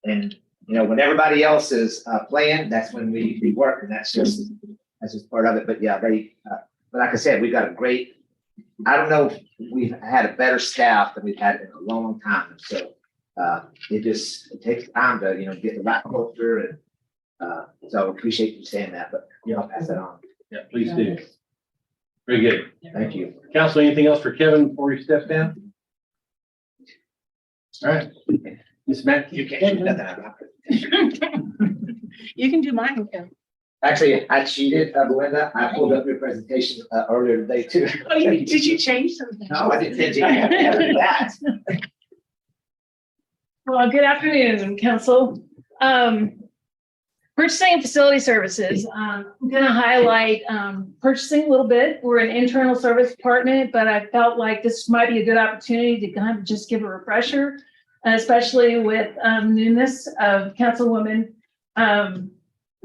And when everybody else is playing, that's when we work, and that's just part of it. But yeah, but like I said, we've got a great. I don't know if we've had a better staff than we've had in a long time. So it takes time to get the right culture, and so I appreciate you saying that. But I'll pass that on. Yeah, please do. Very good. Thank you. Council, anything else for Kevin before he steps down? All right. Ms. Matt, You can't do nothing. You can do mine. Actually, I cheated, Belinda. I pulled up your presentation earlier today too. Oh, did you change something? No, I didn't think you had to do that. Well, good afternoon, council. Purchasing and facility services. I'm going to highlight purchasing a little bit. We're an internal service department, but I felt like this might be a good opportunity to kind of just give a refresher, especially with newness of Councilwoman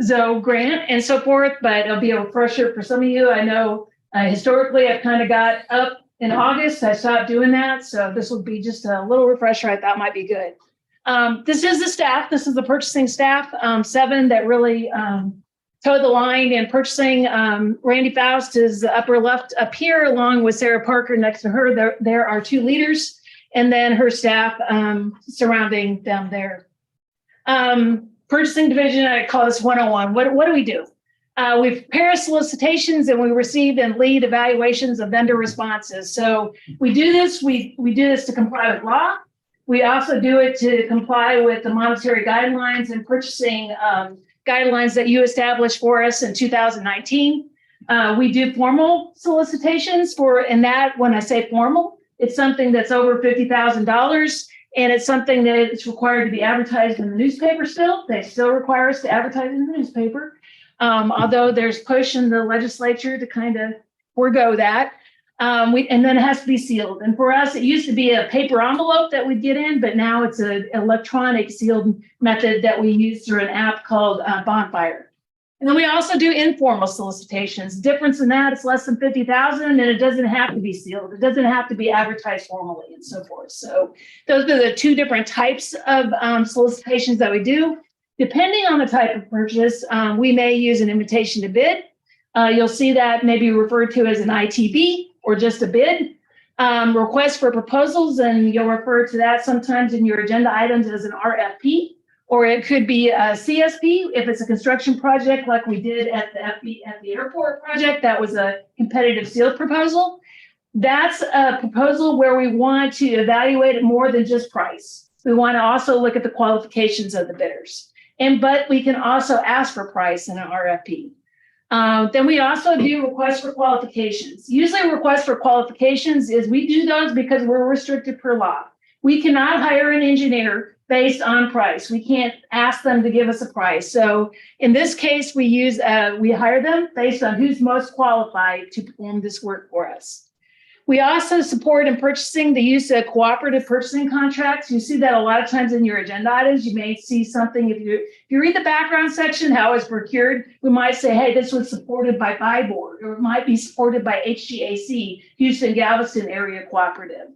Zoe Grant and so forth, but it'll be a refresher for some of you. I know historically I've kind of got up in August. I stopped doing that. So this will be just a little refresher I thought might be good. This is the staff. This is the purchasing staff, 7 that really toe the line in purchasing. Randy Faust is the upper left up here, along with Sarah Parker next to her. There are 2 leaders, and then her staff surrounding them there. Purchasing division, I call this 101. What do we do? We prepare solicitations and we receive and lead evaluations of vendor responses. So we do this. We do this to comply with law. We also do it to comply with the monetary guidelines and purchasing guidelines that you established for us in 2019. We do formal solicitations and that, when I say formal, it's something that's over $50,000, and it's something that it's required to be advertised in the newspaper still. They still require us to advertise in the newspaper. Although there's push in the legislature to kind of forego that. And then it has to be sealed. And for us, it used to be a paper envelope that we'd get in, but now it's an electronic sealed method that we use through an app called Bonfire. And then we also do informal solicitations. Difference in that, it's less than 50,000, and it doesn't have to be sealed. It doesn't have to be advertised formally and so forth. So those are the two different types of solicitations that we do. Depending on the type of purchase, we may use an invitation to bid. You'll see that maybe referred to as an ITB or just a bid. Request for proposals, and you'll refer to that sometimes in your agenda items as an RFP. Or it could be a CSP if it's a construction project like we did at the airport project. That was a competitive sealed proposal. That's a proposal where we want to evaluate it more than just price. We want to also look at the qualifications of the bidders. But we can also ask for price in an RFP. Then we also do requests for qualifications. Usually requests for qualifications is we do those because we're restricted per law. We cannot hire an engineer based on price. We can't ask them to give us a price. So in this case, we hire them based on who's most qualified to perform this work for us. We also support in purchasing the use of cooperative purchasing contracts. You see that a lot of times in your agenda items. You may see something, if you read the background section, how it's procured, we might say, hey, this was supported by BIBORD, or it might be supported by HGAC, Houston Galveston Area Cooperative.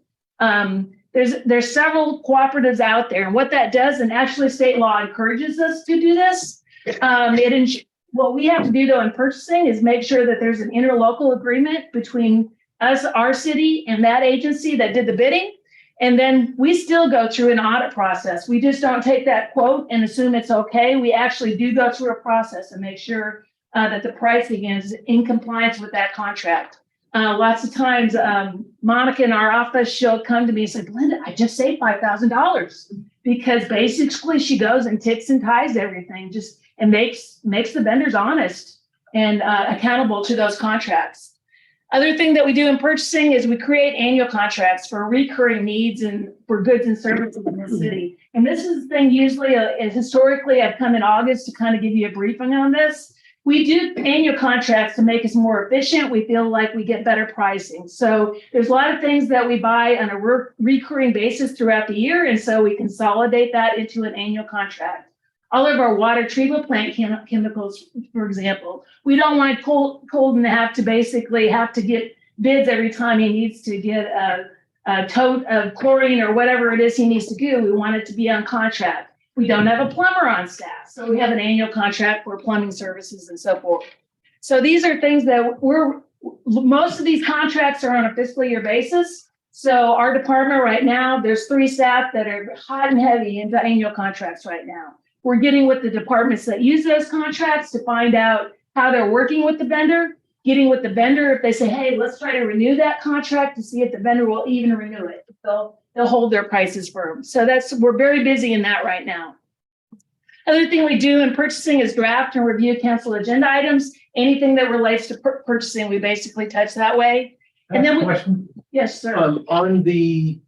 There's several cooperatives out there, and what that does, and actually state law encourages us to do this. What we have to do though in purchasing is make sure that there's an interlocal agreement between us, our city, and that agency that did the bidding. And then we still go through an audit process. We just don't take that quote and assume it's okay. We actually do go through a process and make sure that the pricing is in compliance with that contract. Lots of times, Monica in our office, she'll come to me and say, Belinda, I just saved $5,000, because basically she goes and ticks and ties everything, and makes the vendors honest and accountable to those contracts. Other thing that we do in purchasing is we create annual contracts for recurring needs and for goods and services in the city. And this is the thing usually, historically, I've come in August to kind of give you a briefing on this. We do annual contracts to make us more efficient. We feel like we get better pricing. So there's a lot of things that we buy on a recurring basis throughout the year. And so we consolidate that into an annual contract. All of our water treatment plant chemicals, for example, we don't want Colton to have to get bids every time he needs to get a tote of chlorine or whatever it is he needs to do. We want it to be on contract. We don't have a plumber on staff, so we have an annual contract for plumbing services and so forth. So these are things that most of these contracts are on a fiscal year basis. So our department right now, there's 3 staff that are hot and heavy into annual contracts right now. We're getting with the departments that use those contracts to find out how they're working with the vendor, getting with the vendor. If they say, hey, let's try to renew that contract, to see if the vendor will even renew it. They'll hold their prices firm. So we're very busy in that right now. Other thing we do in purchasing is draft and review cancel agenda items. Anything that relates to purchasing, we basically touch that way. And then yes, sir. On the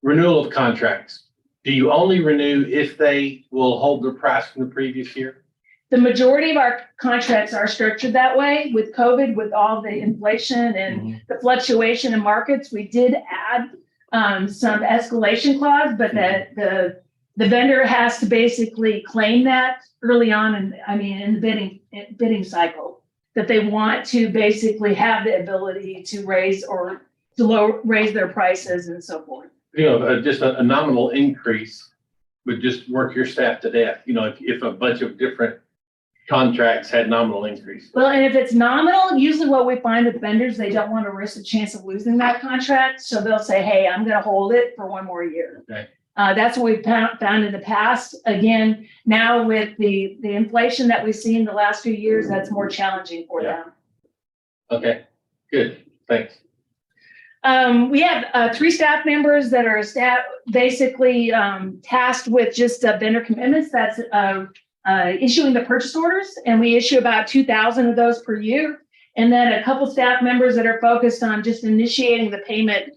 renewal of contracts, do you only renew if they will hold their price from the previous year? The majority of our contracts are structured that way. With COVID, with all the inflation and the fluctuation in markets, we did add some escalation clause, but the vendor has to basically claim that early on, in the bidding cycle, that they want to basically have the ability to raise their prices and so forth. Just a nominal increase would just work your staff to death. If a bunch of different contracts had nominal increase. Well, and if it's nominal, usually what we find with vendors, they don't want to risk the chance of losing that contract. So they'll say, hey, I'm going to hold it for 1 more year. Okay. That's what we've found in the past. Again, now with the inflation that we've seen the last few years, that's more challenging for them. Okay, good. Thanks. We have 3 staff members that are basically tasked with just vendor commitments. That's issuing the purchase orders, and we issue about 2,000 of those per year. And then a couple staff members that are focused on just initiating the payment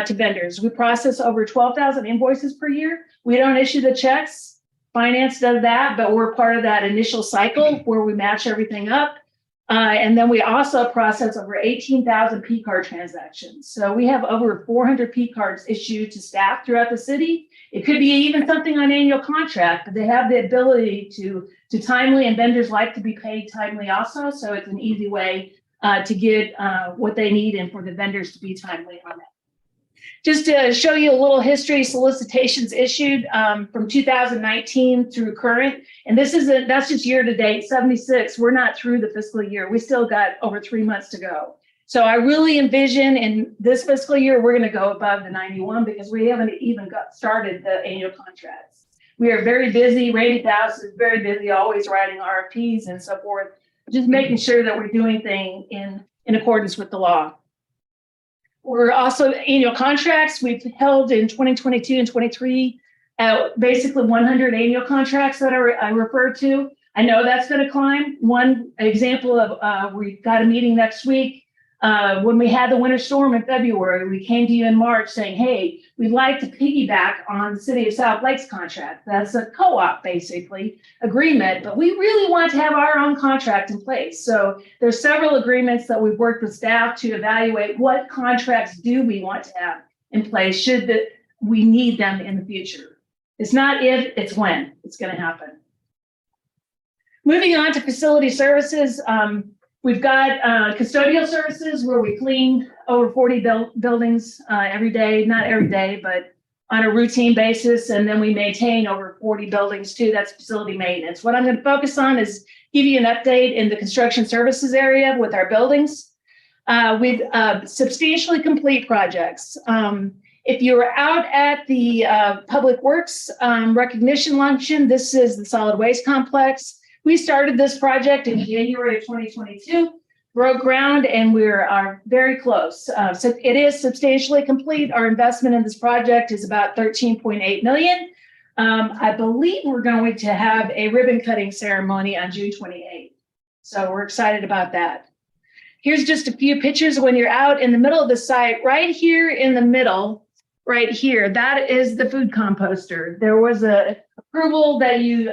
to vendors. We process over 12,000 invoices per year. We don't issue the checks. Finance does that, but we're part of that initial cycle where we match everything up. And then we also process over 18,000 P card transactions. So we have over 400 P cards issued to staff throughout the city. It could be even something on annual contract, but they have the ability to timely, and vendors like to be paid timely also. So it's an easy way to get what they need and for the vendors to be timely on that. Just to show you a little history, solicitations issued from 2019 through current. And that's just year to date, 76. We're not through the fiscal year. We still got over 3 months to go. So I really envision in this fiscal year, we're going to go above the 91 because we haven't even got started the annual contracts. We are very busy. Randy Dowse is very busy, always writing RFPs and so forth, just making sure that we're doing things in accordance with the law. We're also annual contracts. We've held in 2022 and 23, basically 100 annual contracts that I referred to. I know that's going to climb. One example of we've got a meeting next week. When we had the winter storm in February, we came to you in March saying, hey, we'd like to piggyback on the City of South Lakes contract. That's a co-op, basically, agreement, but we really want to have our own contract in place. So there's several agreements that we've worked with staff to evaluate what contracts do we want to have in place should we need them in the future. It's not if, it's when it's going to happen. Moving on to facility services. We've got custodial services where we clean over 40 buildings every day, not every day, but on a routine basis. And then we maintain over 40 buildings too. That's facility maintenance. What I'm going to focus on is give you an update in the construction services area with our buildings. We've substantially complete projects. If you were out at the Public Works recognition luncheon, this is the solid waste complex. We started this project in January of 2022, broke ground, and we are very close. So it is substantially complete. Our investment in this project is about $13.8 million. I believe we're going to have a ribbon cutting ceremony on June 28th. So we're excited about that. Here's just a few pictures when you're out in the middle of the site, right here in the middle, right here. That is the food composter. There was a approval that you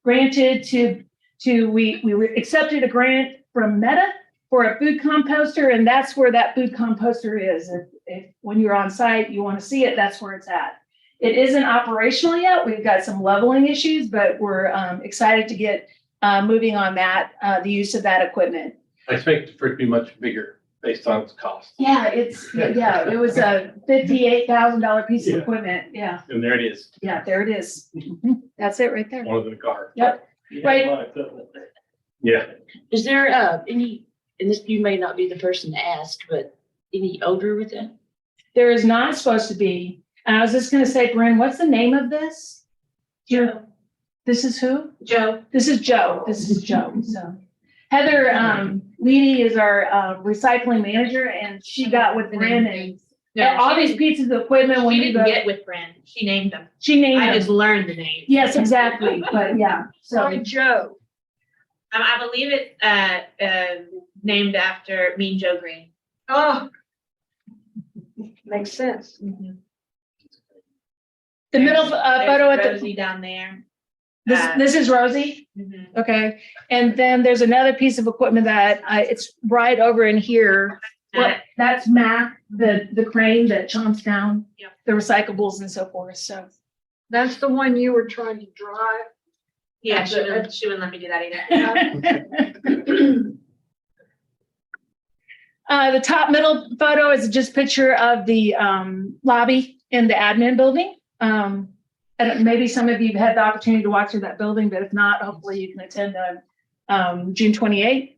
granted we accepted a grant from Meta for a food composter, and that's where that food composter is. If when you're on site, you want to see it, that's where it's at. It isn't operational yet. We've got some leveling issues, but we're excited to get moving on that, the use of that equipment. I expect for it to be much bigger based on its cost. Yeah, it was a $58,000 piece of equipment. Yeah. And there it is. Yeah, there it is. That's it right there. One of the cars. Yep. Right. Yeah. Is there any, and this, you may not be the person to ask, but any odor with it? There is not supposed to be. I was just going to say, Bryn, what's the name of this? Joe. This is who? Joe. This is Joe. This is Joe. So Heather Leedy is our recycling manager, and she got with Bryn and all these pieces of equipment. When She you didn't go, get with Bryn. She named them. she named I them. just learned the name. Yes, exactly. But yeah, so Sorry, Joe. I believe it's named after Mean Joe Green. Oh. Makes sense. the middle photo at the Rosie down there. this is Rosie. Mhm. Okay, and then there's another piece of equipment that it's right over in here. Well, that's Mac, the crane that chomps down Yep. the recyclables and so forth. So That's the one you were trying to drive. Yeah, she wouldn't let me do that either. The top middle photo is just a picture of the lobby in the admin building. And maybe some of you have had the opportunity to walk through that building, but if not, hopefully you can attend on June 28th.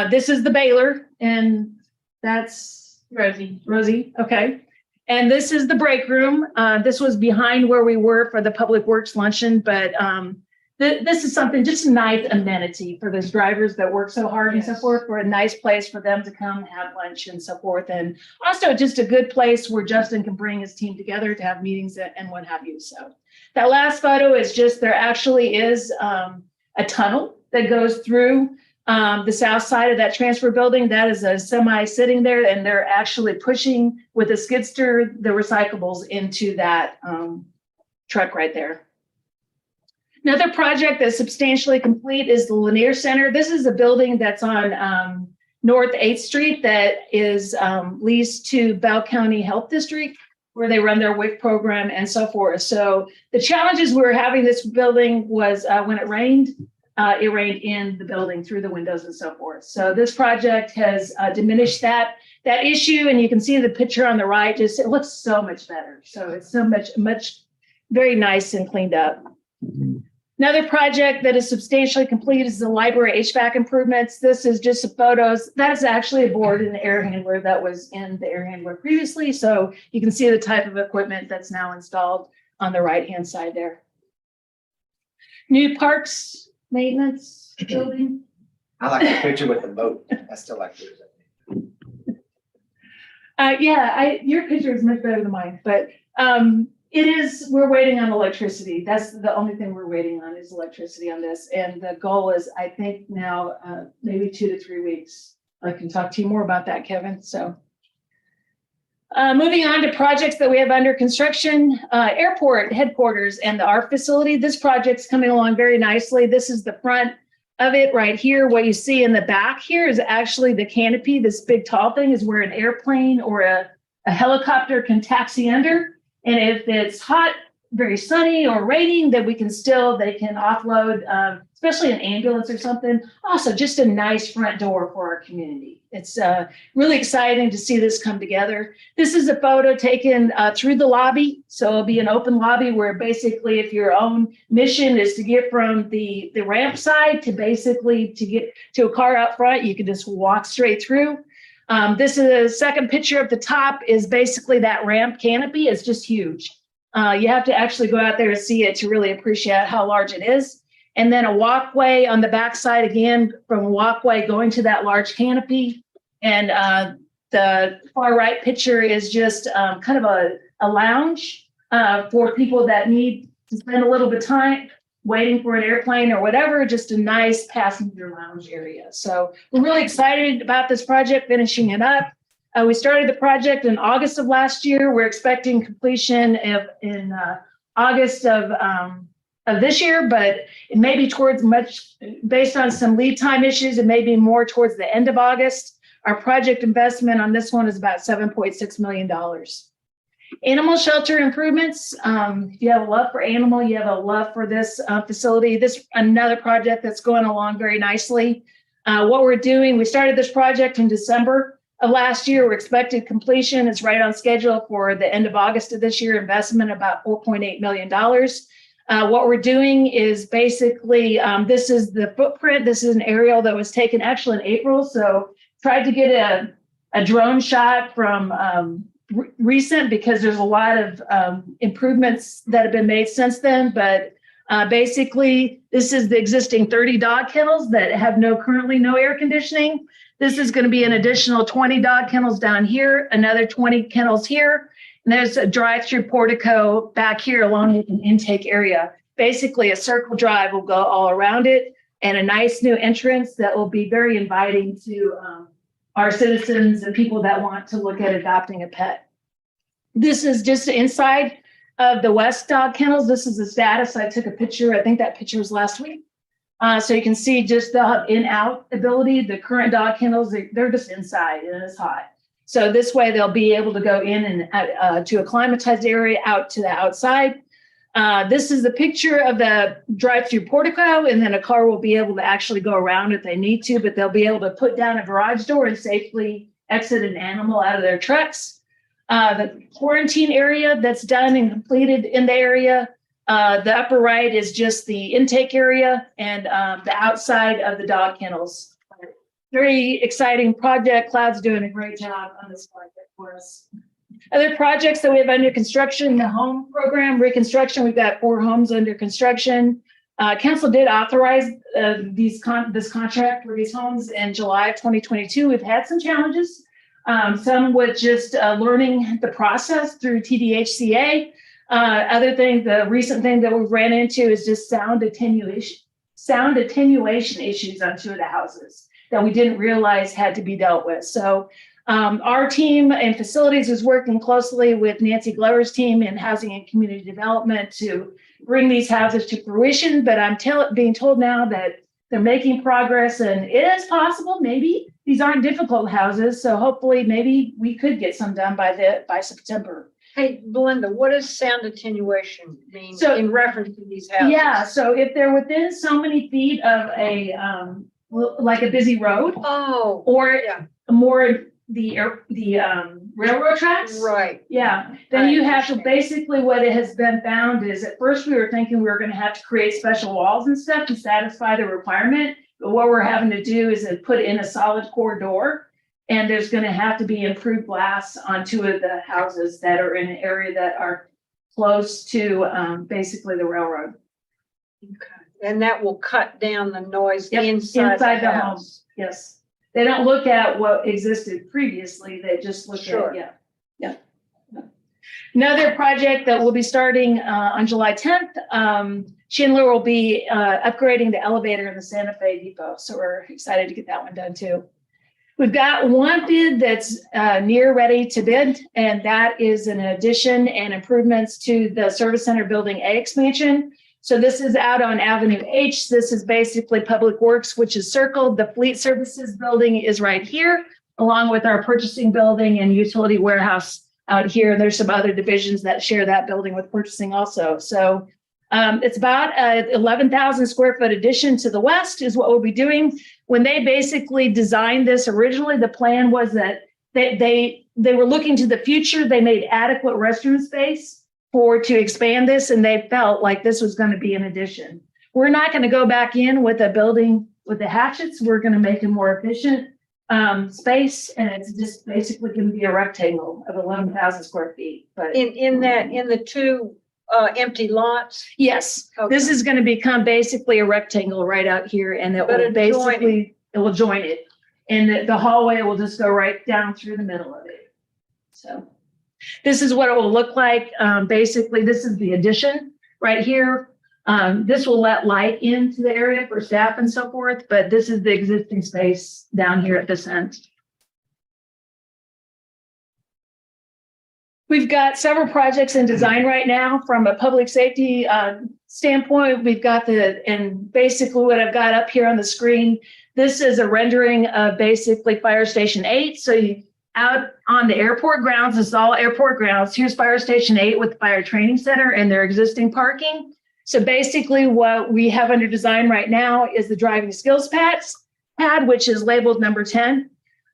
This is the Baylor, and that's Rosie. Okay. And this is the break room. This was behind where we were for the Public Works luncheon, but this is something, just a nice amenity for those drivers that work so hard and so forth, for a nice place for them to come have lunch and so forth. And also just a good place where Justin can bring his team together to have meetings and what have you. So that last photo is just, there actually is a tunnel that goes through the south side of that transfer building. That is a semi sitting there, and they're actually pushing with a skid steer the recyclables into that truck right there. Another project that's substantially complete is the Lanier Center. This is a building that's on North 8th Street that is leased to Bell County Health District, where they run their WIC program and so forth. So the challenges we were having this building was when it rained in the building through the windows and so forth. So this project has diminished that issue, and you can see the picture on the right. Just it looks so much better. So it's so much very nice and cleaned up. Another project that is substantially complete is the library HVAC improvements. This is just some photos. That is actually a board and air handler that was in the air handler previously. So you can see the type of equipment that's now installed on the right-hand side there. New parks maintenance building. I like the picture with the boat. I still like yours. Your picture is much better than mine, but we're waiting on electricity. That's the only thing we're waiting on is electricity on this. And the goal is, I think now, maybe 2 to 3 weeks. I can talk to you more about that, Kevin. So moving on to projects that we have under construction, airport headquarters and the ARC facility. This project's coming along very nicely. This is the front of it right here. What you see in the back here is actually the canopy. This big tall thing is where an airplane or a helicopter can taxi under. And if it's hot, very sunny or raining, then they can offload, especially an ambulance or something. Also, just a nice front door for our community. It's really exciting to see this come together. This is a photo taken through the lobby. So it'll be an open lobby where basically if your own mission is to get from the ramp side to basically to get to a car out front, you can just walk straight through. This is a second picture at the top is basically that ramp canopy. It's just huge. You have to actually go out there and see it to really appreciate how large it is. And then a walkway on the backside again, from a walkway going to that large canopy. And the far right picture is just kind of a lounge for people that need to spend a little bit of time waiting for an airplane or whatever, just a nice passenger lounge area. So we're really excited about this project, finishing it up. We started the project in August of last year. We're expecting completion in August of this year, but it may be based on some lead time issues, it may be more towards the end of August. Our project investment on this one is about $7.6 million. Animal shelter improvements. If you have a love for animal, you have a love for this facility. This another project that's going along very nicely. What we're doing, we started this project in December of last year. We're expected completion. It's right on schedule for the end of August of this year. Investment about $4.8 million. What we're doing is basically, this is the footprint. This is an aerial that was taken actually in April. So tried to get a drone shot from recent because there's a lot of improvements that have been made since then. But basically, this is the existing 30 dog kennels that have currently no air conditioning. This is going to be an additional 20 dog kennels down here, another 20 kennels here. And there's a drive-through portico back here along with an intake area. Basically, a circle drive will go all around it and a nice new entrance that will be very inviting to our citizens and people that want to look at adopting a pet. This is just inside of the West dog kennels. This is the status. I took a picture. I think that picture was last week. So you can see just the in-out ability. The current dog kennels, they're just inside and it's hot. So this way they'll be able to go in and to a climatized area out to the outside. This is the picture of the drive-through portico, and then a car will be able to actually go around if they need to, but they'll be able to put down a garage door and safely exit an animal out of their trucks. The quarantine area that's done and completed in the area. The upper right is just the intake area and the outside of the dog kennels. Very exciting project. Cloud's doing a great job on this project for us. Other projects that we have under construction, the home program reconstruction. We've got 4 homes under construction. Council did authorize this contract for these homes in July of 2022. We've had some challenges, some with just learning the process through TDHCA. Other thing, the recent thing that we've ran into is just sound attenuation. sound attenuation issues on two of the houses that we didn't realize had to be dealt with. So our team in facilities was working closely with Nancy Glover's team in housing and community development to bring these houses to fruition. But I'm being told now that they're making progress, and it is possible, maybe these aren't difficult houses. So hopefully maybe we could get some done by September. Hey, Belinda, what does sound attenuation mean So- in reference to these houses? Yeah, so if they're within so many feet of a, like a busy road, Oh, or yeah. more the railroad tracks. Right. Yeah, then you I have to, understand. basically what it has been found is at first we were thinking we were gonna have to create special walls and stuff to satisfy the requirement. But what we're having to do is to put in a solid core door. And there's gonna have to be improved glass on two of the houses that are in an area that are close to basically the railroad. And that will cut down the noise Yep, inside the home. house. Yes. They don't look at what existed previously, they just look Sure. at, yeah. Another project that will be starting on July 10th, Schindler will be upgrading the elevator in the Santa Fe Depot. So we're excited to get that one done too. We've got one bid that's near ready to bid, and that is an addition and improvements to the Service Center Building A expansion. So this is out on Avenue H. This is basically Public Works, which is circled. The Fleet Services Building is right here, along with our purchasing building and utility warehouse out here. There's some other divisions that share that building with purchasing also. So it's about 11,000 square foot addition to the west is what we'll be doing. When they basically designed this originally, the plan was that they were looking to the future. They made adequate restroom space to expand this, and they felt like this was going to be an addition. We're not going to go back in with a building with the hatchets. We're going to make a more efficient space, and it's just basically going to be a rectangle of 11,000 square feet. But In the two empty lots? yes, Okay. this is going to become basically a rectangle right out here, and it But will adjoining. basically, it will join it. And the hallway will just go right down through the middle of it. So this is what it will look like. Basically, this is the addition right here. This will let light into the area for staff and so forth, but this is the existing space down here at this end. We've got several projects in design right now from a public safety standpoint. We've got and basically what I've got up here on the screen, this is a rendering of basically Fire Station 8. So out on the airport grounds, this is all airport grounds. Here's Fire Station 8 with the Fire Training Center and their existing parking. So basically what we have under design right now is the driving skills pad, which is labeled number 10.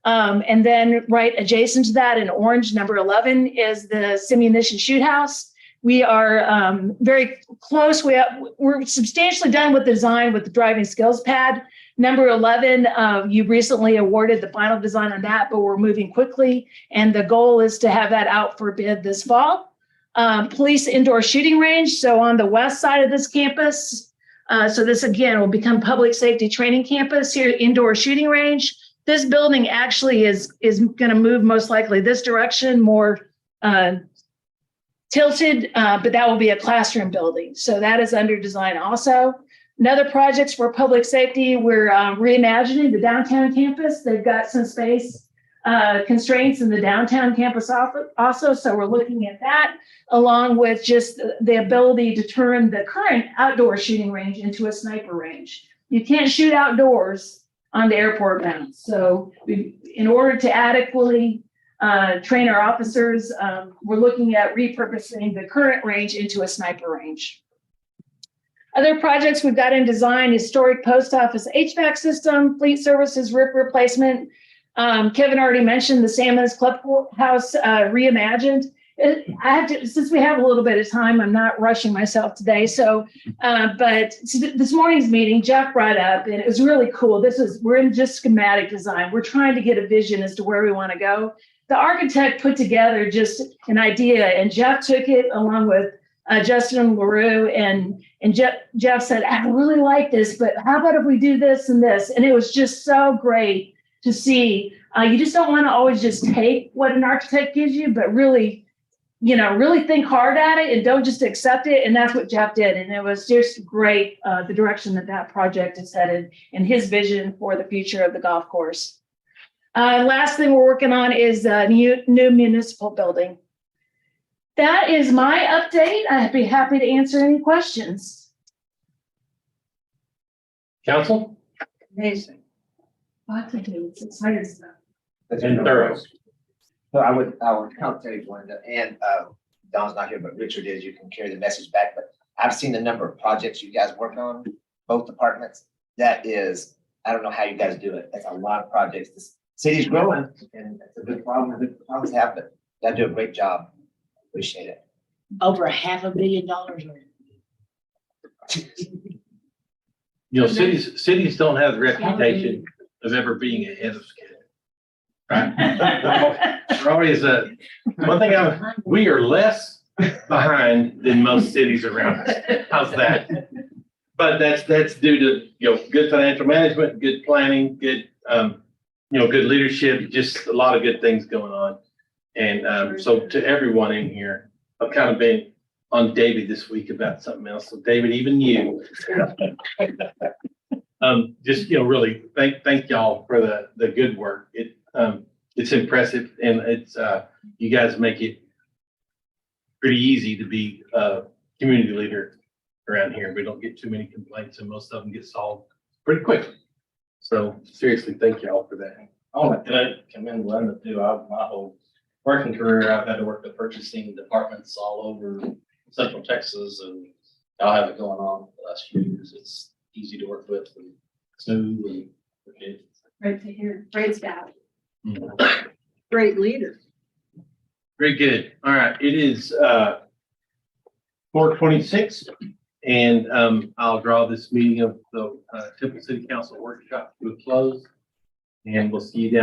And then right adjacent to that in orange, number 11 is the simunition shoot house. We are very close. We're substantially done with the design with the driving skills pad. Number 11, you recently awarded the final design on that, but we're moving quickly. And the goal is to have that out for bid this fall. Police indoor shooting range. So on the west side of this campus, so this again will become public safety training campus here, indoor shooting range. This building actually is going to move most likely this direction, more tilted, but that will be a classroom building. So that is under design also. Another projects for public safety, we're reimagining the downtown campus. They've got some space constraints in the downtown campus also. So we're looking at that along with just the ability to turn the current outdoor shooting range into a sniper range. You can't shoot outdoors on the airport grounds. So in order to adequately train our officers, we're looking at repurposing the current range into a sniper range. Other projects we've got in design, historic post office HVAC system, fleet services roof replacement. Kevin already mentioned the Salmon's Clubhouse reimagined. I have to, since we have a little bit of time, I'm not rushing myself today. So, but this morning's meeting, Jeff brought up, and it was really cool. We're in just schematic design. We're trying to get a vision as to where we want to go. The architect put together just an idea, and Jeff took it along with Justin LaRue, and Jeff said, I really like this, but how about if we do this and this? And it was just so great to see. You just don't want to always just take what an architect gives you, but really really think hard at it and don't just accept it. And that's what Jeff did. And it was just great, the direction that project is headed and his vision for the future of the golf course. Last thing we're working on is a new municipal building. That is my update. I'd be happy to answer any questions. Council? Amazing. Lots of things, it's exciting stuff. And thorough. So I would tell you, Glenda, and Don's not here, but Richard is, you can carry the message back, but I've seen the number of projects you guys work on, both departments. That is, I don't know how you guys do it. That's a lot of projects. This city's growing and it's a good problem, to have, but you gotta do a great job. Appreciate it. Over $500 million. Cities don't have the reputation of ever being ahead of schedule. Right? We're always we are less behind than most cities around us. How's that? But that's due to, good financial management, good planning, good, good leadership, just a lot of good things going on. And so to everyone in here, I've kind of been on David this week about something else. So David, even you, just, really thank y'all for the good work. It's impressive and it's, you guys make it pretty easy to be a community leader around here. We don't get too many complaints and most of them get solved pretty quickly. So seriously, thank y'all for that. Oh, did I commend Glenda too? My whole working career, I've had to work with purchasing departments all over Central Texas, and I'll have it going on the last few years. It's easy to work with and smooth and okay. Great to hear. Great staff. Great leader. Very good. All right. It is 4:26 and I'll draw this meeting of the Temple City Council workshop to a close. And we'll see you down